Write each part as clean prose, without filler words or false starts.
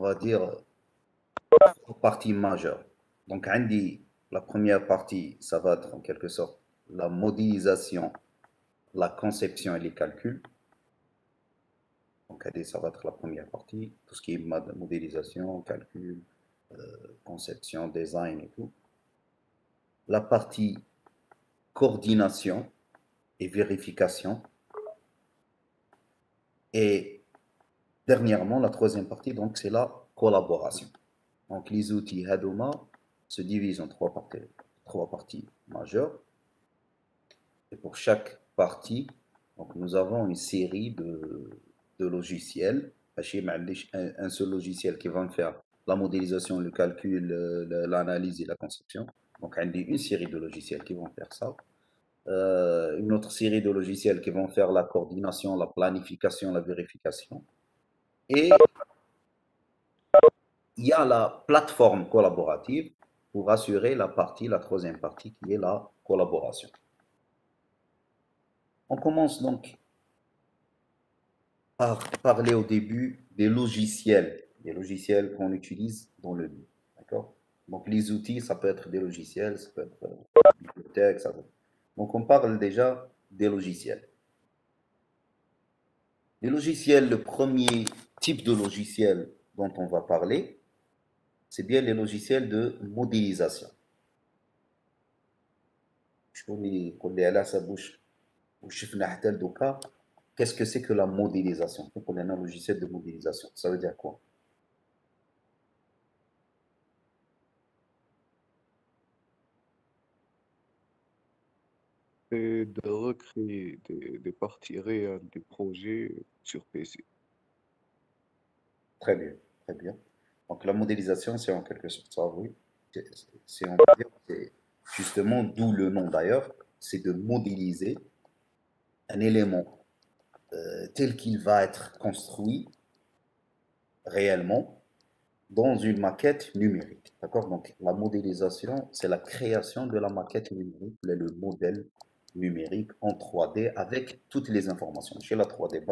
va dire, trois parties majeures. Donc, Andy, la première partie, ça va être en quelque sorte la modélisation, la conception et les calculs. Donc, Andy, ça va être la première partie, tout ce qui est modélisation, calcul, conception, design et tout. La partie coordination et vérification. Et dernièrement, la troisième partie, donc, c'est la collaboration. Donc, les outils Hadoma se divisent en trois parties majeures. Et pour chaque partie, donc, nous avons une série de logiciels. Un seul logiciel qui va me faire la modélisation, le calcul, l'analyse et la conception. Donc, on a une série de logiciels qui vont faire ça. Une autre série de logiciels qui vont faire la coordination, la planification, la vérification. Et il y a la plateforme collaborative pour assurer la troisième partie qui est la collaboration. On commence donc par parler au début des logiciels qu'on utilise dans le livre. D'accord? Donc les outils, ça peut être des logiciels, ça peut être des bibliothèques, ça peut... Donc on parle déjà des logiciels. Les logiciels, le premier type de logiciel dont on va parler, c'est bien les logiciels de modélisation. Qu'est-ce que c'est que la modélisation? On a un logiciel de modélisation. Ça veut dire quoi? Et de recréer des parties réelles du projet sur PC. Très bien, très bien. Donc la modélisation, c'est en quelque sorte ça, oui. On va dire, c'est justement d'où le nom d'ailleurs, c'est de modéliser un élément tel qu'il va être construit réellement dans une maquette numérique. D'accord? Donc la modélisation, c'est la création de la maquette numérique, le modèle numérique en 3D avec toutes les informations. Chez la 3D,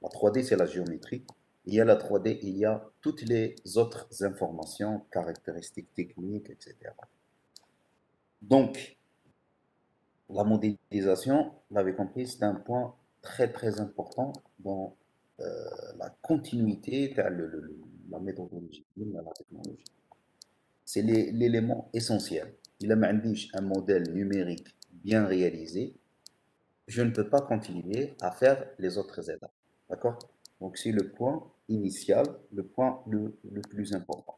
la 3D, c'est la géométrie. Il y a la 3D, il y a toutes les autres informations, caractéristiques techniques, etc. Donc, la modélisation, vous l'avez compris, c'est un point très très important dans la continuité de la méthodologie, de la technologie. C'est l'élément essentiel. Il a un modèle numérique bien réalisé, je ne peux pas continuer à faire les autres étapes. D'accord? Donc, c'est le point initial, le point le plus important.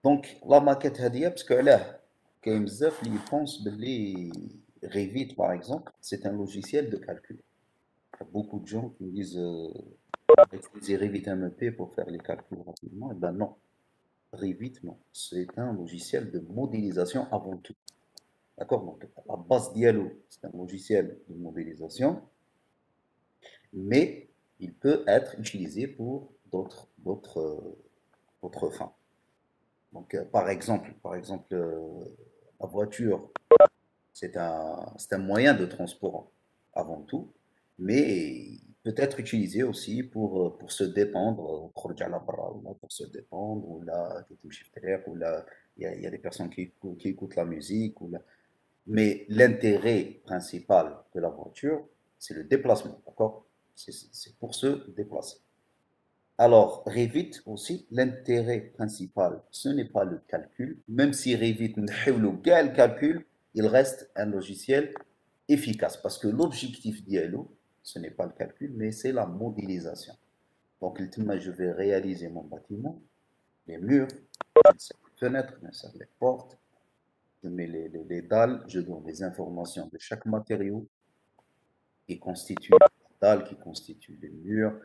Donc, la maquette هذه parce que là, كاين بزاف اللي pensent باللي Revit par exemple, c'est un logiciel de calcul. Il y a beaucoup de gens qui me disent utiliser Revit MEP pour faire les calculs rapidement. Eh ben non, Revit non, c'est un logiciel de modélisation avant tout. D'accord? Donc, la base Diallo, c'est un logiciel de modélisation, mais il peut être utilisé pour d'autres fins. Donc, la voiture, c'est un moyen de transport avant tout, mais il peut être utilisé aussi pour se dépendre, pour se dépendre, ou là, il y a des personnes qui écoutent la musique, mais l'intérêt principal de la voiture, c'est le déplacement, d'accord? C'est pour se déplacer. Alors, Revit aussi, l'intérêt principal, ce n'est pas le calcul, même si Revit le calcul, il reste un logiciel efficace parce que l'objectif d'ILO, ce n'est pas le calcul, mais c'est la modélisation. Donc, je vais réaliser mon bâtiment, les murs, j'insère les fenêtres, j'insère les portes, je mets les dalles, je donne les informations de chaque matériau qui constitue la dalle, qui constitue les murs,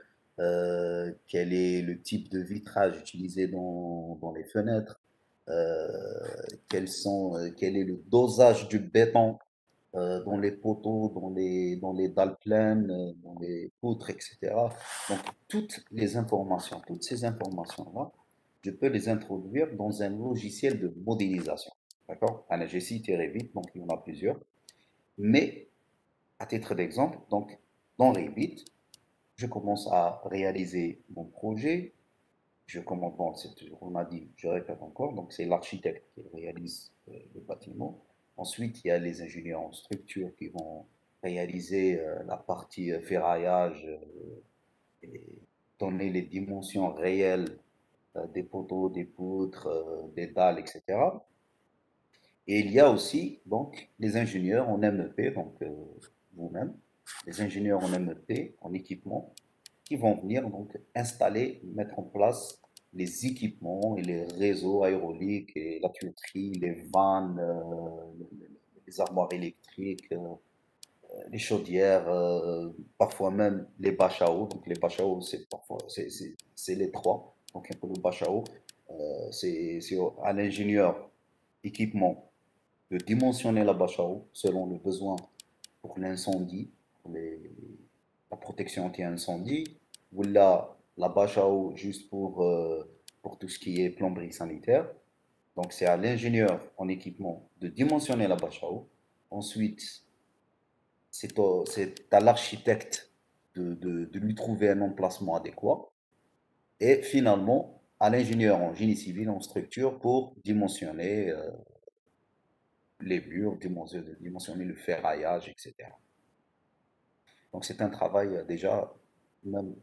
quel est le type de vitrage utilisé dans les fenêtres, euh, quel est le dosage du béton dans les poteaux, dans les dalles pleines, dans les poutres, etc. Donc, toutes ces informations-là, je peux les introduire dans un logiciel de modélisation. D'accord? J'ai cité Revit, donc il y en a plusieurs. Mais, à titre d'exemple, donc, dans Revit, je commence à réaliser mon projet. je commande, bon, on a dit, je répète encore, donc c'est l'architecte qui réalise le bâtiment. Ensuite, il y a les ingénieurs en structure qui vont réaliser la partie ferraillage et donner les dimensions réelles des poteaux, des poutres, des dalles, etc. Et il y a aussi donc les ingénieurs en MEP, donc vous-même, les ingénieurs en MEP, en équipement, qui vont venir donc installer, mettre en place les équipements et les réseaux aérauliques et la tuyauterie, les vannes, les armoires électriques, les chaudières, parfois même les bâches à eau. Donc les bâches à eau, c'est parfois c'est les trois. Donc un peu le bâche à eau, c'est à l'ingénieur équipement de dimensionner la bâche à eau selon le besoin pour l'incendie, pour la protection anti-incendie, ou la bâche à eau juste pour tout ce qui est plomberie sanitaire. Donc c'est à l'ingénieur en équipement de dimensionner la bâche à eau. Ensuite, c'est à l'architecte de lui trouver un emplacement adéquat. Et finalement, à l'ingénieur en génie civil, en structure, pour dimensionner les murs, dimensionner le ferraillage, etc. Donc c'est un travail déjà, même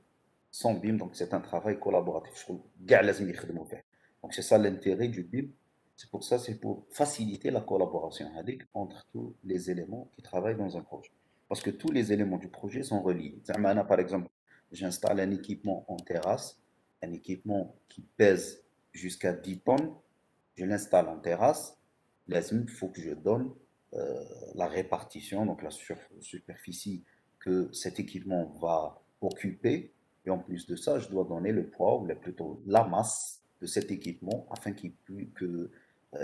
sans BIM, donc c'est un travail collaboratif. Je trouve كاع لازم يخدموا فيه. Donc c'est ça l'intérêt du BIM. C'est pour ça, c'est pour faciliter la collaboration entre tous les éléments qui travaillent dans un projet. Parce que tous les éléments du projet sont reliés. زعما par exemple, j'installe un équipement en terrasse, un équipement qui pèse jusqu'à 10 tonnes, je l'installe en terrasse, il faut que je donne la répartition, donc la superficie que cet équipement va occuper. Et en plus de ça, je dois donner le poids, ou plutôt la masse de cet équipement afin que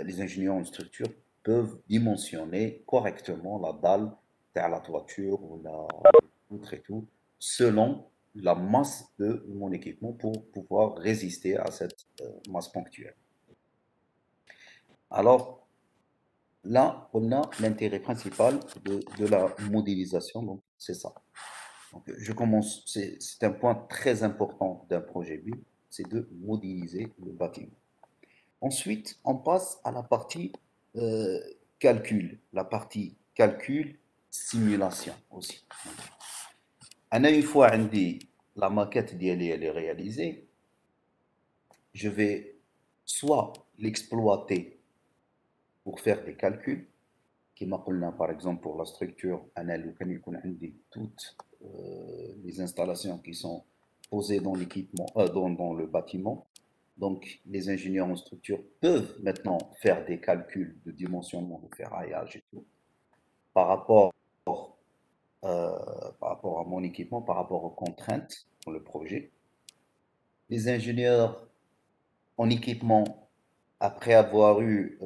les ingénieurs en structure peuvent dimensionner correctement la dalle à la toiture ou la poutre et tout, selon la masse de mon équipement pour pouvoir résister à cette masse ponctuelle. Alors, là, on a l'intérêt principal de la modélisation, donc c'est ça. Donc, je commence, c'est un point très important d'un projet BIM, c'est de modéliser le bâtiment. Ensuite, on passe à la partie euh, calcul, la partie calcul, simulation aussi. Une fois la maquette elle est réalisée, je vais soit l'exploiter pour faire des calculs, كما قلنا par exemple pour la structure أنا لو كان يكون عندي toutes les installations qui sont posées dans l'équipement dans le bâtiment. Donc les ingénieurs en structure peuvent maintenant faire des calculs de dimensionnement de ferraillage et tout par rapport par rapport à mon équipement, par rapport aux contraintes dans le projet. Les ingénieurs en équipement, après avoir eu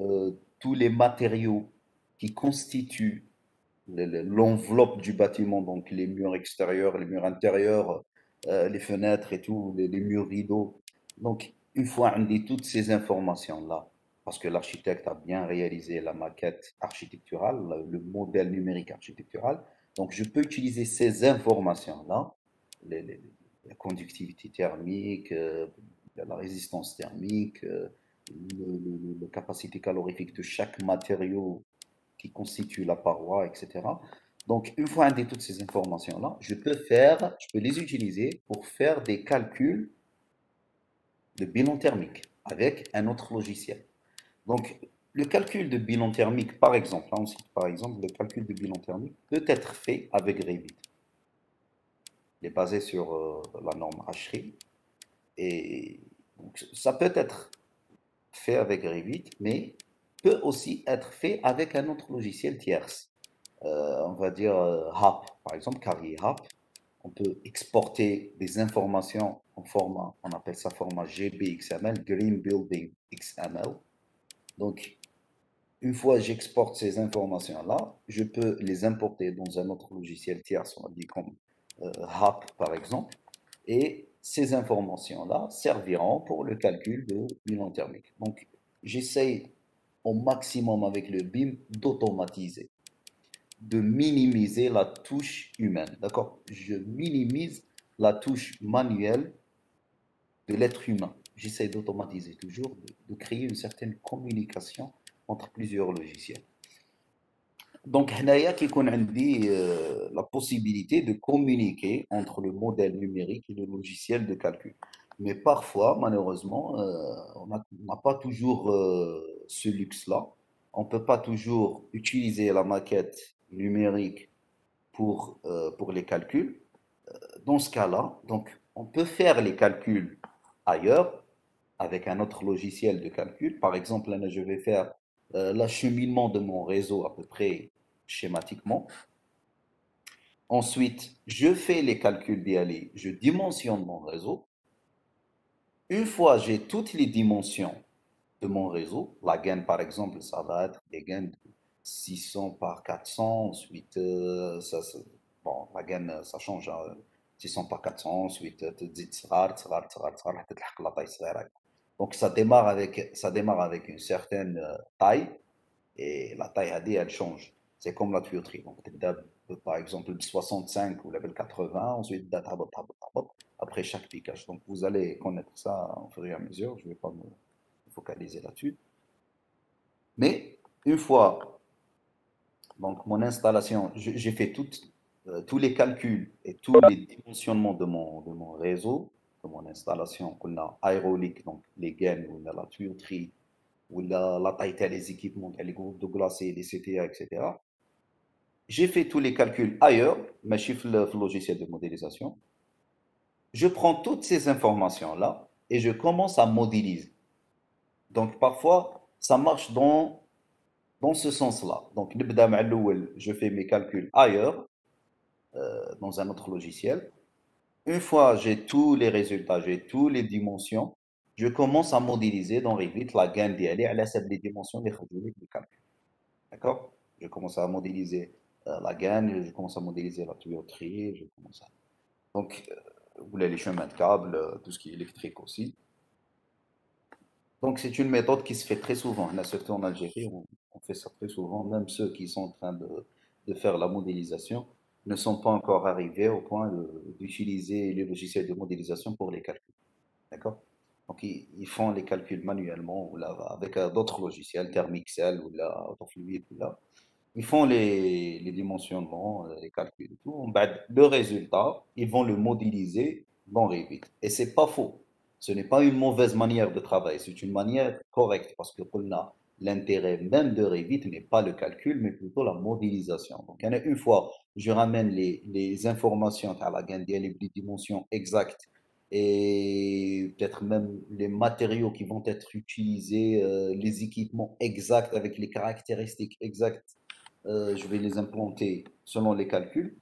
tous les matériaux qui constituent l'enveloppe du bâtiment, donc les murs extérieurs, les murs intérieurs, les fenêtres et tout, les murs rideaux. Donc, une fois on dit toutes ces informations-là, parce que l'architecte a bien réalisé la maquette architecturale, le modèle numérique architectural, donc je peux utiliser ces informations-là, la conductivité thermique, la résistance thermique, la capacité calorifique de chaque matériau qui constituent la paroi, etc. Donc, une fois indiqué toutes ces informations-là, je peux les utiliser pour faire des calculs de bilan thermique avec un autre logiciel. Donc, le calcul de bilan thermique, par exemple, là on cite par exemple, le calcul de bilan thermique peut être fait avec Revit. Il est basé sur la norme HRI. Et donc, ça peut être fait avec Revit, mais peut aussi être fait avec un autre logiciel tierce. On va dire HAP, par exemple, Carrier HAP. On peut exporter des informations en format, on appelle ça format GBXML, Green Building XML. Donc, une fois que j'exporte ces informations-là, je peux les importer dans un autre logiciel tierce, on va dire comme HAP par exemple, et ces informations-là serviront pour le calcul de bilan thermique. Donc, j'essaye au maximum avec le BIM d'automatiser, de minimiser la touche humaine. D'accord? Je minimise la touche manuelle de l'être humain. j'essaie d'automatiser toujours, de créer une certaine communication entre plusieurs logiciels. Donc, هنايا كيكون عندي la possibilité de communiquer entre le modèle numérique et le logiciel de calcul. Mais parfois, malheureusement, on n'a pas toujours ce luxe-là. On ne peut pas toujours utiliser la maquette numérique pour les calculs. Dans ce cas-là, donc, on peut faire les calculs ailleurs avec un autre logiciel de calcul. Par exemple, là, je vais faire l'acheminement de mon réseau à peu près schématiquement. Ensuite, je fais les calculs d'IALI, je dimensionne mon réseau. Une fois j'ai toutes les dimensions de mon réseau, la gaine par exemple, ça va être des gaines de 600 par 400, ensuite, bon, la gaine, ça change, hein, 600 par 400, ensuite, تزيد صغار صغار صغار صغار حتى تلحق لا taille صغيرة. Donc ça démarre avec une certaine taille, et la taille AD, elle change. C'est comme la tuyauterie. Donc, par exemple, 65 ou level 80, ensuite, après chaque piquage. Donc, vous allez connaître ça au fur et à mesure. Je ne vais pas me focaliser là-dessus. Mais une fois, donc, mon installation, j'ai fait tous les calculs et tous les dimensionnements de mon réseau, de mon installation, qu'on a aérolique, donc les gaines, ou la tuyauterie, ou la taille des équipements, les groupes de glacés, les CTA, etc. J'ai fait tous les calculs ailleurs, mais chiffre le logiciel de modélisation. Je prends toutes ces informations-là et je commence à modéliser. Donc parfois, ça marche dans ce sens-là. Donc, je fais mes calculs ailleurs, dans un autre logiciel. Une fois j'ai tous les résultats, j'ai toutes les dimensions, je commence à modéliser dans Revit la gaine d'IA à la les dimensions des calculs. D'accord? Je commence à modéliser la gaine, je commence à modéliser la tuyauterie, je commence à... Donc, vous voulez les chemins de câbles, tout ce qui est électrique aussi. Donc, c'est une méthode qui se fait très souvent. Là, surtout en Algérie, on fait ça très souvent. Même ceux qui sont en train de faire la modélisation ne sont pas encore arrivés au point d'utiliser les logiciels de modélisation pour les calculs. D'accord? Donc, ils font les calculs manuellement ou là, avec d'autres logiciels, Thermixel ou là, Autofluid ou là. Ils font les dimensionnements, les calculs et tout. Ben, le résultat, ils vont le modéliser dans Revit. Et c'est pas faux. Ce n'est pas une mauvaise manière de travailler, c'est une manière correcte parce que l'intérêt même de Revit n'est pas le calcul, mais plutôt la modélisation. Donc, une fois, je ramène les informations à la gaine, les dimensions exactes et peut-être même les matériaux qui vont être utilisés, les équipements exacts avec les caractéristiques exactes, je vais les implanter selon les calculs.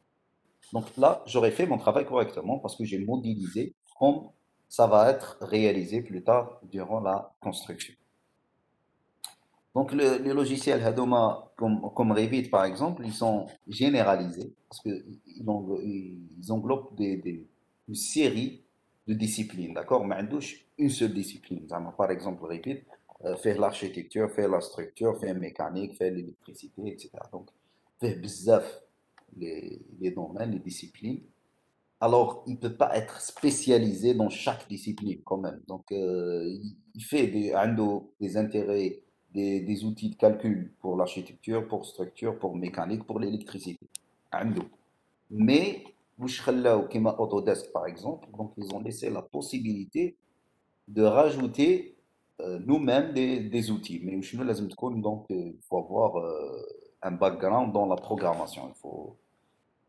Donc là, j'aurais fait mon travail correctement parce que j'ai modélisé comme ça va être réalisé plus tard durant la construction. Donc les logiciels Hadoma comme Revit par exemple, ils sont généralisés parce qu'ils englobent une série de disciplines, d'accord? Mais une seule discipline. Par exemple, Revit fait l'architecture, fait la structure, fait la mécanique, fait l'électricité, etc. Donc, fait bzaf les domaines, les disciplines. Alors, il ne peut pas être spécialisé dans chaque discipline quand même. Donc, il fait des intérêts, des outils de calcul pour l'architecture, pour structure, pour mécanique, pour l'électricité. عنده. Mais, واش خلاو كيما Autodesk par exemple, donc ils ont laissé la possibilité de rajouter nous-mêmes des outils. Mais شنو لازم تكون donc il faut avoir un background dans la programmation. Il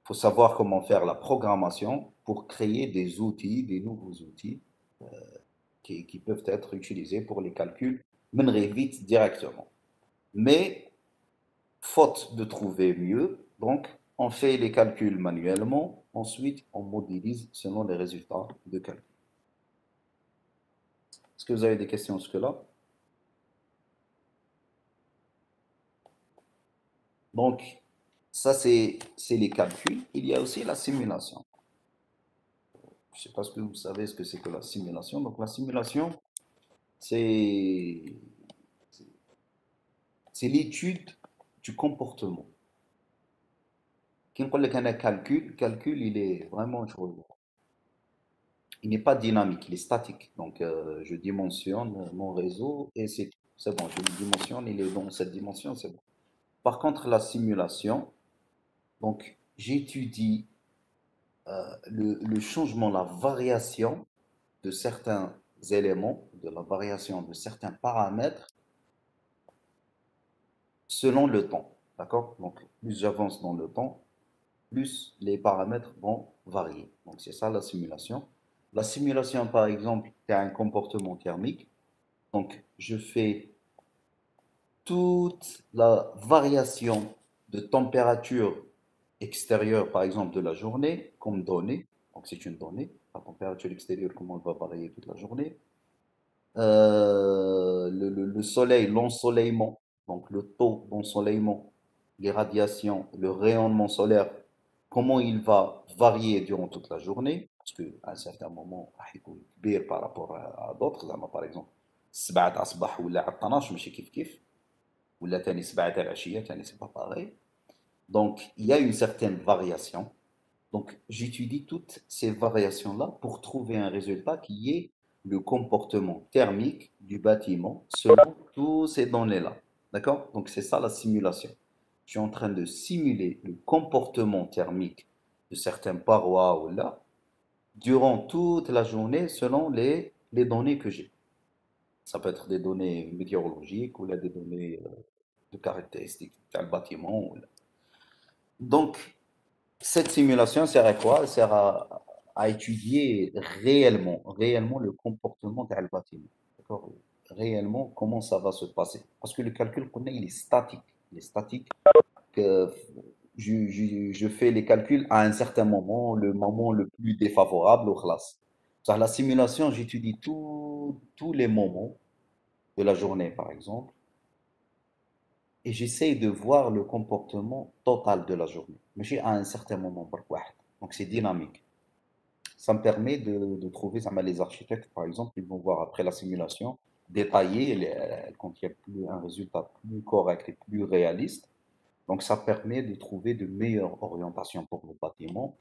faut savoir comment faire la programmation pour créer des outils, des nouveaux outils qui peuvent être utilisés pour les calculs, mènerait vite directement. Mais, faute de trouver mieux, donc, on fait les calculs manuellement, ensuite on modélise selon les résultats de calcul. Est-ce que vous avez des questions jusque-là? Donc, ça c'est les calculs. Il y a aussi la simulation. Je ne sais pas ce que vous savez ce que c'est que la simulation. Donc, la simulation, c'est c'est l'étude du comportement. Quand on a calcul, il est vraiment, il n'est pas dynamique, il est statique. Donc, je dimensionne mon réseau et c'est bon, je le dimensionne, il est dans cette dimension, c'est bon. Par contre, la simulation, donc, j'étudie le changement, la variation de certains éléments, de la variation de certains paramètres selon le temps. D'accord? Donc, plus j'avance dans le temps, plus les paramètres vont varier. Donc, c'est ça la simulation. La simulation, par exemple, tu as un comportement thermique. Donc, je fais toute la variation de température extérieure, par exemple, de la journée, comme donnée. Donc, c'est une donnée. La température extérieure, comment elle va varier toute la journée. Le soleil, l'ensoleillement, donc le taux d'ensoleillement, les radiations, le rayonnement solaire, comment il va varier durant toute la journée, parce qu'à un certain moment, راح يكون كبير par rapport à d'autres, زعما par exemple 7 تاع الصباح ولا على 12 ماشي كيف ولا تاني 7 تاع العشية تاني c'est pas pareil. Donc il y a une certaine variation. Donc, j'étudie toutes ces variations-là pour trouver un résultat qui est le comportement thermique du bâtiment selon toutes ces données-là. D'accord? Donc, c'est ça la simulation. Je suis en train de simuler le comportement thermique de certaines parois ou là durant toute la journée selon les données que j'ai. Ça peut être des données météorologiques ou là, des données de caractéristiques du bâtiment. Donc, cette simulation sert à quoi? Elle sert à étudier réellement le comportement du bâtiment. D'accord? Réellement, comment ça va se passer. Parce que le calcul qu'on a, il est statique. Il est statique. Que je fais les calculs à un certain moment, le moment le plus défavorable au classe. La simulation, j'étudie tous les moments de la journée, par exemple, et j'essaye de voir le comportement total de la journée. Mais j'ai à un certain moment. Donc c'est dynamique. Ça me permet de trouver, ça les architectes, par exemple, ils vont voir après la simulation détaillée, elle contient un résultat plus correct et plus réaliste. Donc, ça permet de trouver de meilleures orientations pour le bâtiment.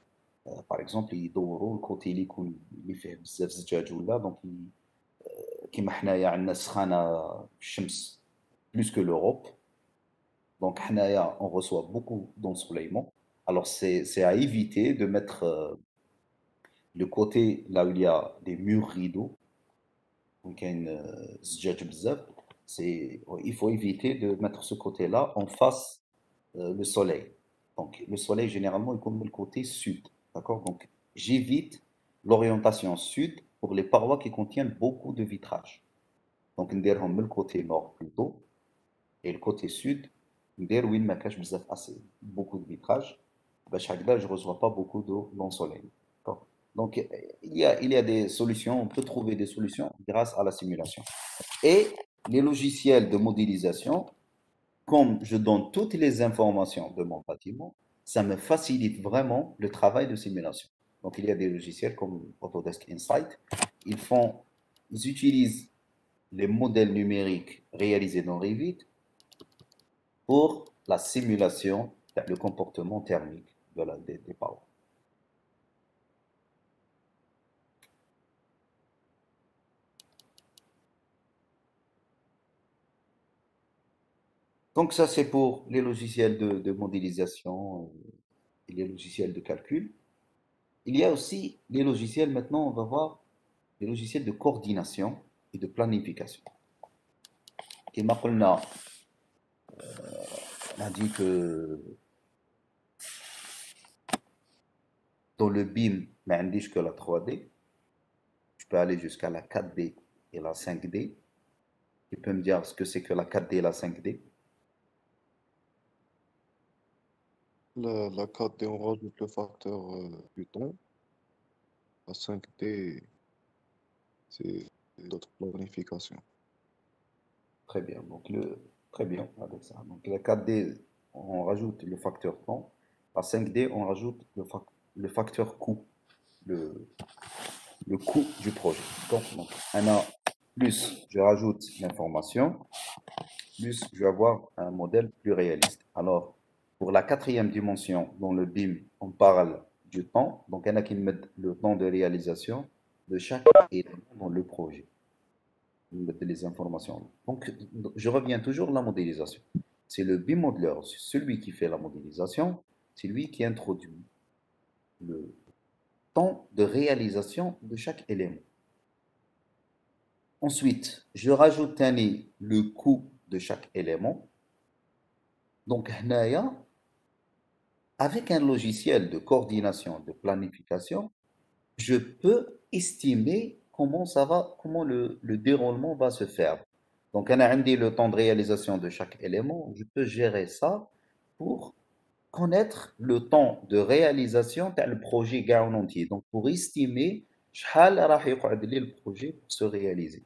Par exemple, يدوروا الكوتي اللي فيه بزاف زجاج ولا donc كيما حنايا عندنا سخانة الشمس plus que l'Europe. Donc, حنايا on reçoit beaucoup d'ensoleillement. Alors, c'est à éviter de mettre le côté là où il y a des murs rideaux, donc il y a une zjaj bzaf, il faut éviter de mettre ce côté-là en face le soleil. Donc le soleil généralement il comme le côté sud, d'accord? Donc j'évite l'orientation sud pour les parois qui contiennent beaucoup de vitrage. Donc نديرهم من le côté nord plutôt et le côté sud ندير وين ما كاش بزاف assez beaucoup de vitrage باش هكذا je reçois pas beaucoup d'ensoleillement. D'accord. Donc, il y a des solutions, on peut trouver des solutions grâce à la simulation. Et les logiciels de modélisation, comme je donne toutes les informations de mon bâtiment, ça me facilite vraiment le travail de simulation. Donc, il y a des logiciels comme Autodesk Insight. Ils utilisent les modèles numériques réalisés dans Revit pour la simulation, le comportement thermique des parois. Donc ça, c'est pour les logiciels de modélisation et les logiciels de calcul. Il y a aussi les logiciels, maintenant, on va voir les logiciels de coordination et de planification. Et maintenant, on a dit que dans le BIM, mais on dit que la 3D, je peux aller jusqu'à la 4D et la 5D. Tu peux me dire ce que c'est que la 4D et la 5D? La 4D, on rajoute le facteur du temps. La 5D, c'est d'autres planifications. Très bien. Très bien avec ça. Donc la 4D, on rajoute le facteur temps. La 5D, on rajoute le facteur coût, le, le coût du projet. Donc, plus je rajoute l'information, plus je vais avoir un modèle plus réaliste. Alors, pour la quatrième dimension, dans le BIM, on parle du temps. Donc, il y en a qui mettent le temps de réalisation. de chaque élément dans le projet, les informations. Donc, je reviens toujours à la modélisation. C'est le BIM-modeler, celui qui fait la modélisation, c'est lui qui introduit le temps de réalisation de chaque élément. Ensuite, je rajoute le coût de chaque élément. Donc, avec un logiciel de coordination, de planification, je peux estimer comment le déroulement va se faire. Donc, on a indiqué le temps de réalisation de chaque élément. Je peux gérer ça pour connaître le temps de réalisation du projet en entier. Donc, pour estimer شحال راح يقعد لي le projet pour se réaliser.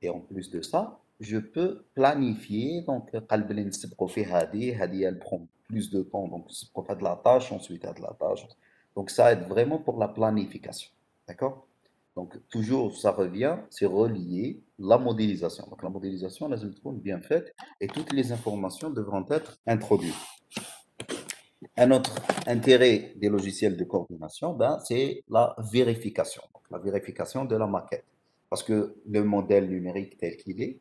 Et en plus de ça, je peux planifier. Donc, قلب اللي نسبقوا فيه هذه elle prend plus de temps. Donc, نسبقوا في هذه la tâche, ensuite هذه la tâche. Donc, ça aide vraiment pour la planification. D'accord? Donc, toujours, ça revient, c'est relié la modélisation. Donc, la modélisation, elle est bien faite et toutes les informations devront être introduites. Un autre intérêt des logiciels de coordination, ben, c'est la vérification. Donc, la vérification de la maquette. Parce que le modèle numérique tel qu'il est,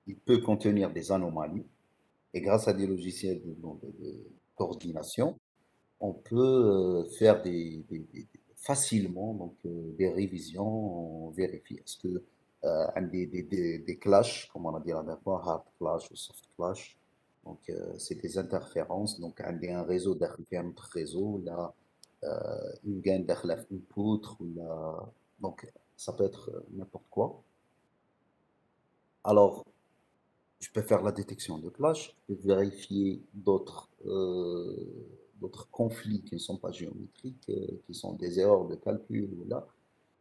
il peut contenir des anomalies. Et grâce à des logiciels de coordination, on peut faire facilement des révisions vérifiées. Est-ce que des clashs, comme on a dit la dernière fois, hard clash ou soft clash, donc c'est des interférences. Donc un réseau derrière un autre réseau, là, une gaine derrière une poutre, ou là, donc ça peut être n'importe quoi. Alors, je peux faire la détection de clash, je peux vérifier d'autres conflits qui ne sont pas géométriques, qui sont des erreurs de calcul, là,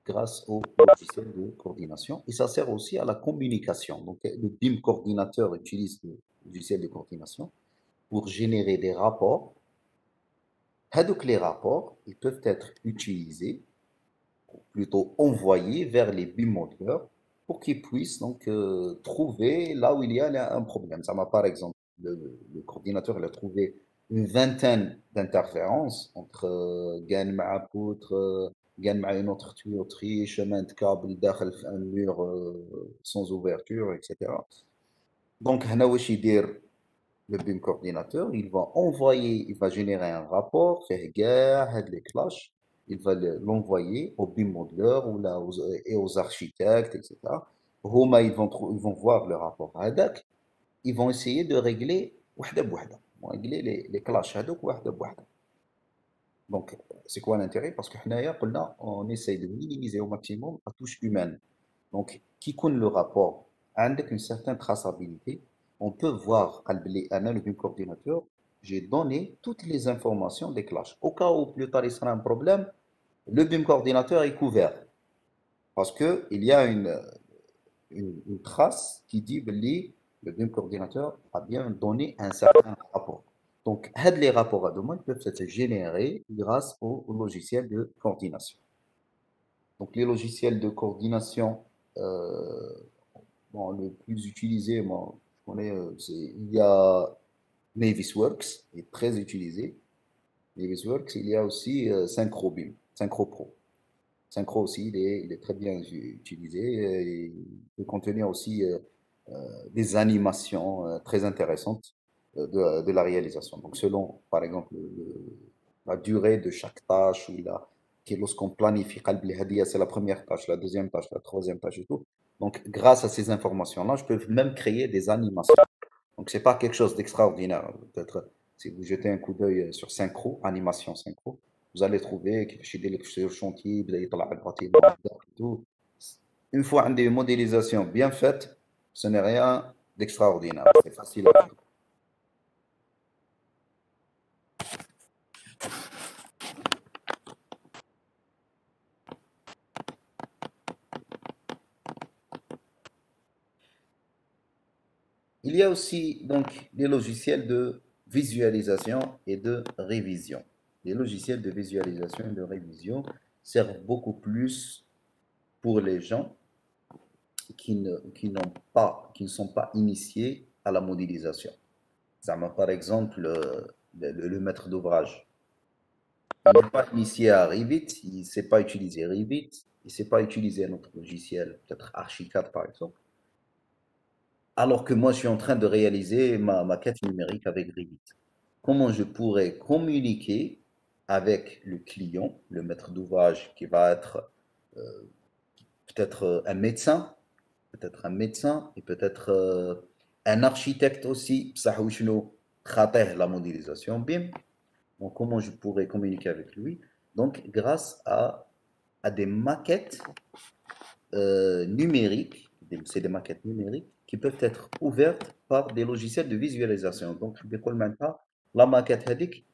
grâce au logiciel de coordination. Et ça sert aussi à la communication. Donc, le BIM coordinateur utilise le logiciel de coordination pour générer des rapports. Donc, les rapports, ils peuvent être utilisés, ou plutôt envoyés vers les BIM modelers pour qu'ils puissent donc trouver là où il y a un problème. Ça m'a par exemple, le coordinateur il a trouvé une vingtaine d'interférences entre gain مع poutre, gain مع une autre tuyauterie, chemin de câble داخل في un mur sans ouverture, etc. Donc, هنا واش يدير le BIM coordinateur, il va générer un rapport, faire gare, les clashs, il va l'envoyer au BIM modeler ou là, et aux architectes, etc. هما, ils vont voir le rapport هذاك, ils vont essayer de régler وحدة بوحدة. Ils vont régler les clashs هذوك وحدة بوحدة. Donc, c'est quoi l'intérêt? Parce que حنايا قلنا, on essaye de minimiser au maximum la touche humaine. Donc, qui connaît le rapport, avec une certaine traçabilité, on peut voir, le BIM coordinateur, j'ai donné toutes les informations des clashs. Au cas où plus tard il sera un problème, le BIM coordinateur est couvert. Parce qu'il y a une trace qui dit que le BIM coordinateur a bien donné un certain rapport. Donc, les rapports à demande peuvent être générés grâce au logiciel de coordination. Donc, les logiciels de coordination, euh, bon, le plus utilisé, moi, je connais, il y a Navisworks, il est très utilisé. Navisworks, il y a aussi SynchroBIM, SynchroPro. Synchro aussi, il est très bien utilisé. Et il peut contenir aussi des animations très intéressantes de la réalisation. Donc, selon, par exemple, la durée de chaque tâche, lorsqu'on planifie, c'est la première tâche, la deuxième tâche, la troisième tâche et tout. Donc, grâce à ces informations-là, je peux même créer des animations. Donc, c'est pas quelque chose d'extraordinaire. Peut-être, si vous jetez un coup d'œil sur Synchro, animation Synchro, vous allez trouver كيفاش يدير لك في الشونتي بدا يطلع الباتيمون tout. Une fois une modélisation bien faite, ce n'est rien d'extraordinaire. C'est facile à faire. Il y a aussi donc des logiciels de visualisation et de révision. Les logiciels de visualisation et de révision servent beaucoup plus pour les gens qui ne sont pas initiés à la modélisation. Par exemple, le maître d'ouvrage. Il n'est pas initié à Revit, il ne sait pas utiliser Revit, il ne sait pas utiliser un autre logiciel, peut-être Archicad par exemple, alors que moi je suis en train de réaliser ma maquette numérique avec Revit. Comment je pourrais communiquer avec le client, le maître d'ouvrage qui va être peut-être un médecin, peut-être un médecin et peut-être un architecte aussi, بصح وشنو خاطيه la modélisation, bim. Donc, comment je pourrais communiquer avec lui? Donc, grâce à des maquettes numériques, c'est des maquettes numériques qui peuvent être ouvertes par des logiciels de visualisation. Donc, بيقول معناتها la maquette هذيك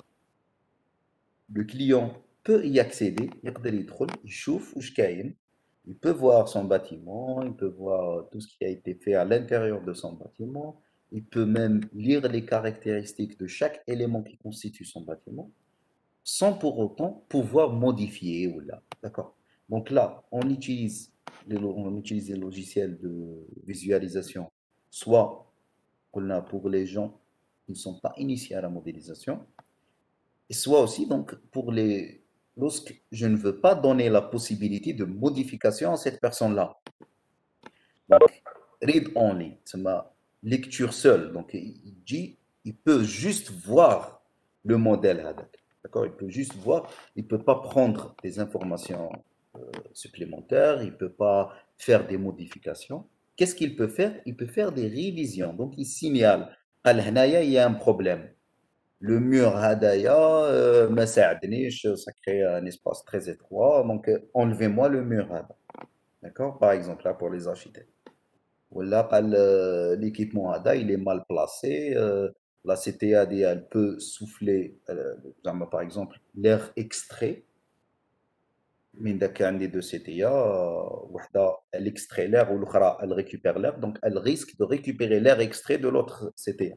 le client peut y accéder, يقدر يدخل يشوف واش كاين. Il peut voir son bâtiment, il peut voir tout ce qui a été fait à l'intérieur de son bâtiment, il peut même lire les caractéristiques de chaque élément qui constitue son bâtiment, sans pour autant pouvoir modifier ou là. D'accord. Donc là, on utilise les logiciels de visualisation, soit pour les gens qui ne sont pas initiés à la modélisation, et soit aussi donc lorsque je ne veux pas donner la possibilité de modification à cette personne-là. Donc, read only, c'est ma lecture seule. Donc, il dit, il peut juste voir le modèle. D'accord? Il peut juste voir, il ne peut pas prendre des informations supplémentaires, il ne peut pas faire des modifications. Qu'est-ce qu'il peut faire? Il peut faire des révisions. Donc, il signale, قال هنايا, il y a un problème. Le mur هدايا ما ساعدنيش, ça crée un espace très étroit, donc enlevez-moi le mur. D'accord? Par exemple, là, pour les architectes. Voilà, l'équipement ADA, il est mal placé. La CTA, elle peut souffler, par exemple, l'air extrait. من ذاك عندي deux CTA, وحدة elle extrait l'air والأخرى elle récupère l'air, donc elle risque de récupérer l'air extrait de l'autre CTA,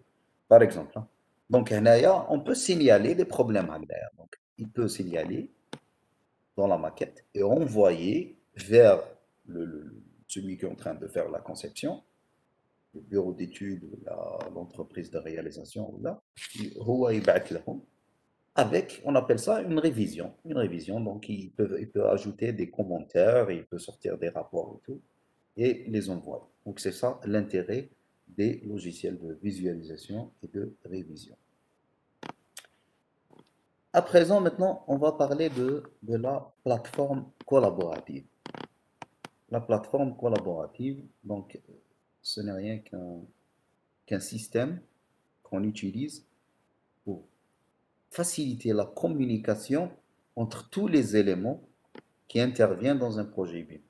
par exemple. Hein. Donc هنايا, on peut signaler des problèmes à l'air. Donc il peut signaler dans la maquette et envoyer vers celui qui est en train de faire la conception le bureau d'études ou l'entreprise de réalisation là, هو يبعث لهم avec, on appelle ça une révision. Une révision, donc il peut ajouter des commentaires, il peut sortir des rapports et tout, et les envoyer. Donc c'est ça l'intérêt des logiciels de visualisation et de révision. À présent, maintenant, on va parler de la plateforme collaborative. La plateforme collaborative, donc, ce n'est rien qu'un système qu'on utilise pour faciliter la communication entre tous les éléments qui interviennent dans un projet BIM.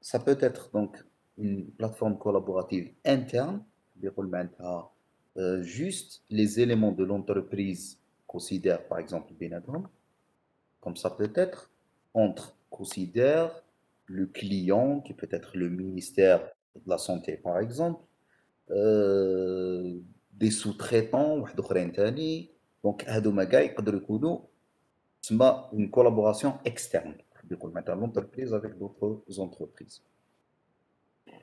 Ça peut être donc une plateforme collaborative interne, juste les éléments de l'entreprise considèrent par exemple Benadrum, comme ça peut être entre considère le client qui peut être le ministère de la Santé par exemple, euh, des sous-traitants واحد اخرين تاني دونك هادوما كاع يقدروا يكونوا تسمى une collaboration externe بيقول معناتها l'entreprise avec d'autres entreprises.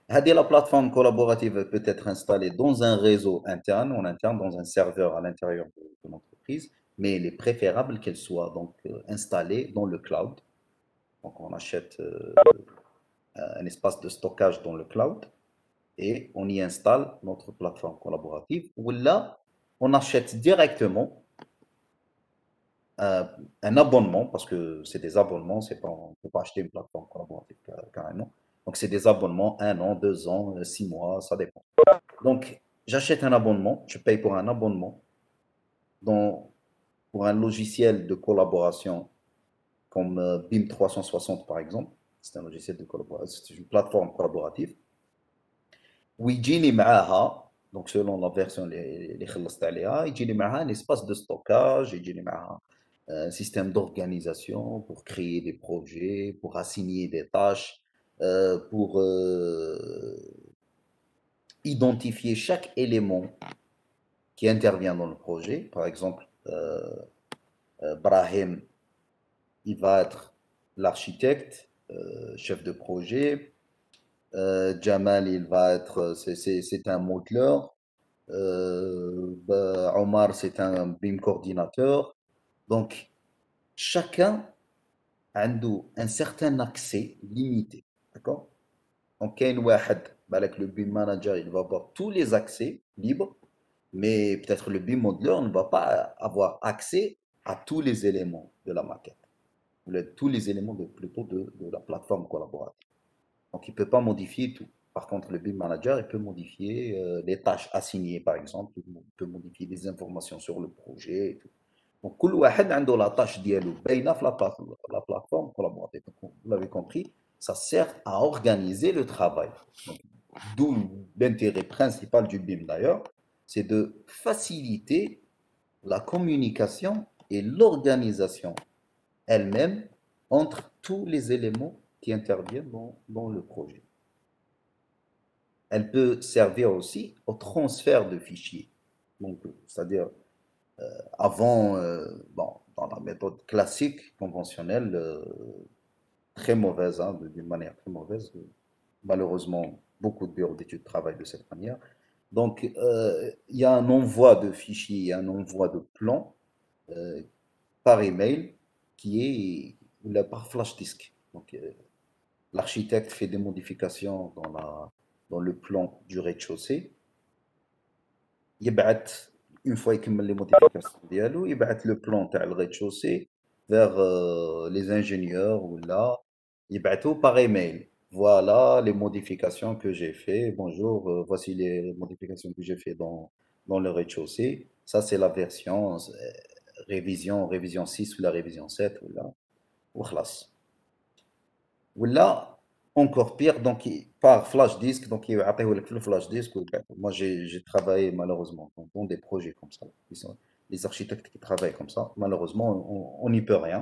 هذه la plateforme collaborative peut être installée dans un réseau interne, en interne, dans un serveur à l'intérieur de l'entreprise, mais il est préférable qu'elle soit donc installée dans le cloud. Donc on achète un espace de stockage dans le cloud et on y installe notre plateforme collaborative. Ou là, on achète directement un abonnement, parce que c'est des abonnements, c'est pas, on ne peut pas acheter une plateforme collaborative carrément. Donc c'est des abonnements, 1 an, 2 ans, 6 mois, ça dépend. Donc j'achète un abonnement, je paye pour un abonnement pour un logiciel de collaboration comme BIM 360 par exemple. C'est un logiciel de collaboration, c'est une plateforme collaborative. ويجيني معاها donc selon la version اللي خلصت عليها يجيني معاها un espace de stockage, يجيني معاها un système d'organisation pour créer des projets, pour assigner des tâches, pour identifier chaque élément qui intervient dans le projet. Par exemple, Brahim, il va être l'architecte, chef de projet. Jamal, il va être, c'est un modeleur. Omar, c'est un BIM coordinateur. Donc, chacun عنده un certain accès limité. D'accord? Donc, كاين واحد, بالك le BIM manager, il va avoir tous les accès libres, mais peut-être le BIM modeler ne va pas avoir accès à tous les éléments de la maquette, tous les éléments plutôt de la plateforme collaborative. Donc, il ne peut pas modifier tout. Par contre, le BIM manager, il peut modifier les tâches assignées, par exemple, il peut modifier des informations sur le projet et tout. Donc, كل واحد عنده la tâche ديالو باينه في la plateforme collaborative. Donc, vous l'avez compris, ça sert à organiser le travail. Donc, d'où l'intérêt principal du BIM d'ailleurs, c'est de faciliter la communication et l'organisation elle-même entre tous les éléments qui interviennent dans le projet. Elle peut servir aussi au transfert de fichiers. Donc, c'est-à-dire, avant, bon, dans la méthode classique, conventionnelle, très mauvaise, hein, d'une manière très mauvaise. Malheureusement, beaucoup de bureaux d'études travaillent de cette manière. Donc, il y a un envoi de fichiers, un envoi de plans euh, par email qui est ou là, par flash disk. Donc, l'architecte fait des modifications dans le plan du rez-de-chaussée. يبعث une fois يكمل les modifications ديالو يبعث le plan تاع le rez-de-chaussée vers les ingénieurs ou là يبعثوا par email. Voilà les modifications que j'ai fait. Bonjour, voici les modifications que j'ai fait dans le rez-de-chaussée. Ça, c'est la version révision 6 ou la révision 7 ou là. وخلاص. Ou là, encore pire, donc par flash disk, donc il va appeler le flash disk. Moi, j'ai travaillé malheureusement dans des projets comme ça. Les architectes qui travaillent comme ça, malheureusement, on n'y peut rien.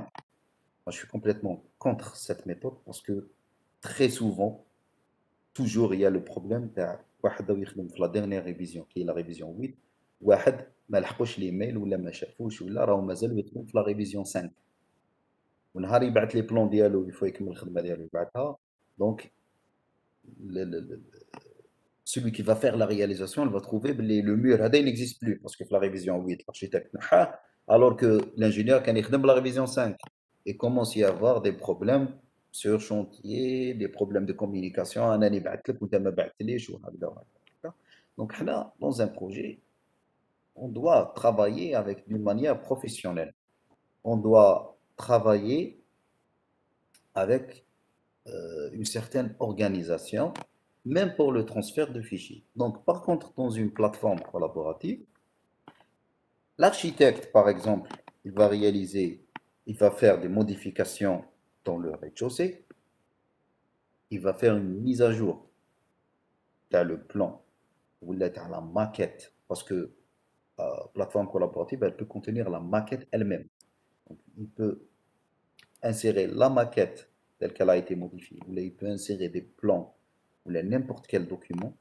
Moi, je suis complètement contre cette méthode parce que très souvent, toujours il y a le problème واحد بدا يخدم في la dernière révision qui est la révision 8 واحد ما لحقوش لي ميل ولا ما شافوش ولا راهو مازال يخدم في la révision 5 ونهار يبعث لي بلون ديالو يفوا يكمل الخدمه ديالو يبعثها دونك celui qui va faire la réalisation, il va trouver que le mur il n'existe plus parce que la révision 8, l'architecte n'a alors que l'ingénieur qui a la révision 5 et commence à y avoir des problèmes sur chantier, des problèmes de communication, donc là, dans un projet, on doit travailler avec d'une manière professionnelle. On doit travailler avec une certaine organisation, même pour le transfert de fichiers. Donc, par contre, dans une plateforme collaborative, l'architecte, par exemple, il va faire des modifications dans le rez-de-chaussée, il va faire une mise à jour dans le plan ou dans la maquette, parce que la plateforme collaborative, elle peut contenir la maquette elle-même. Donc, il peut insérer la maquette telle qu'elle a été modifiée, ou il peut insérer des plans ou n'importe quel document,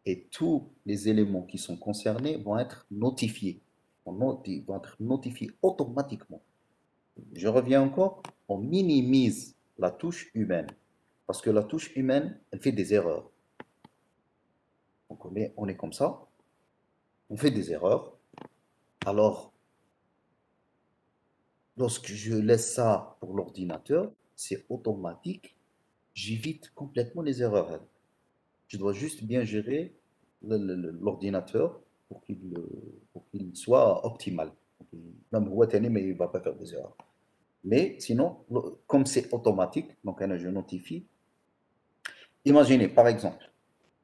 et tous les éléments qui sont concernés vont être notifiés. Vont être notifiés automatiquement. Je reviens encore, on minimise la touche humaine, parce que la touche humaine, elle fait des erreurs. Donc on est comme ça, on fait des erreurs. Alors, lorsque je laisse ça pour l'ordinateur, c'est automatique, j'évite complètement les erreurs. Je dois juste bien gérer l'ordinateur pour qu'il soit optimal. Même mais il ne va pas faire des erreurs. Mais sinon, comme c'est automatique, donc je notifie. Imaginez, par exemple,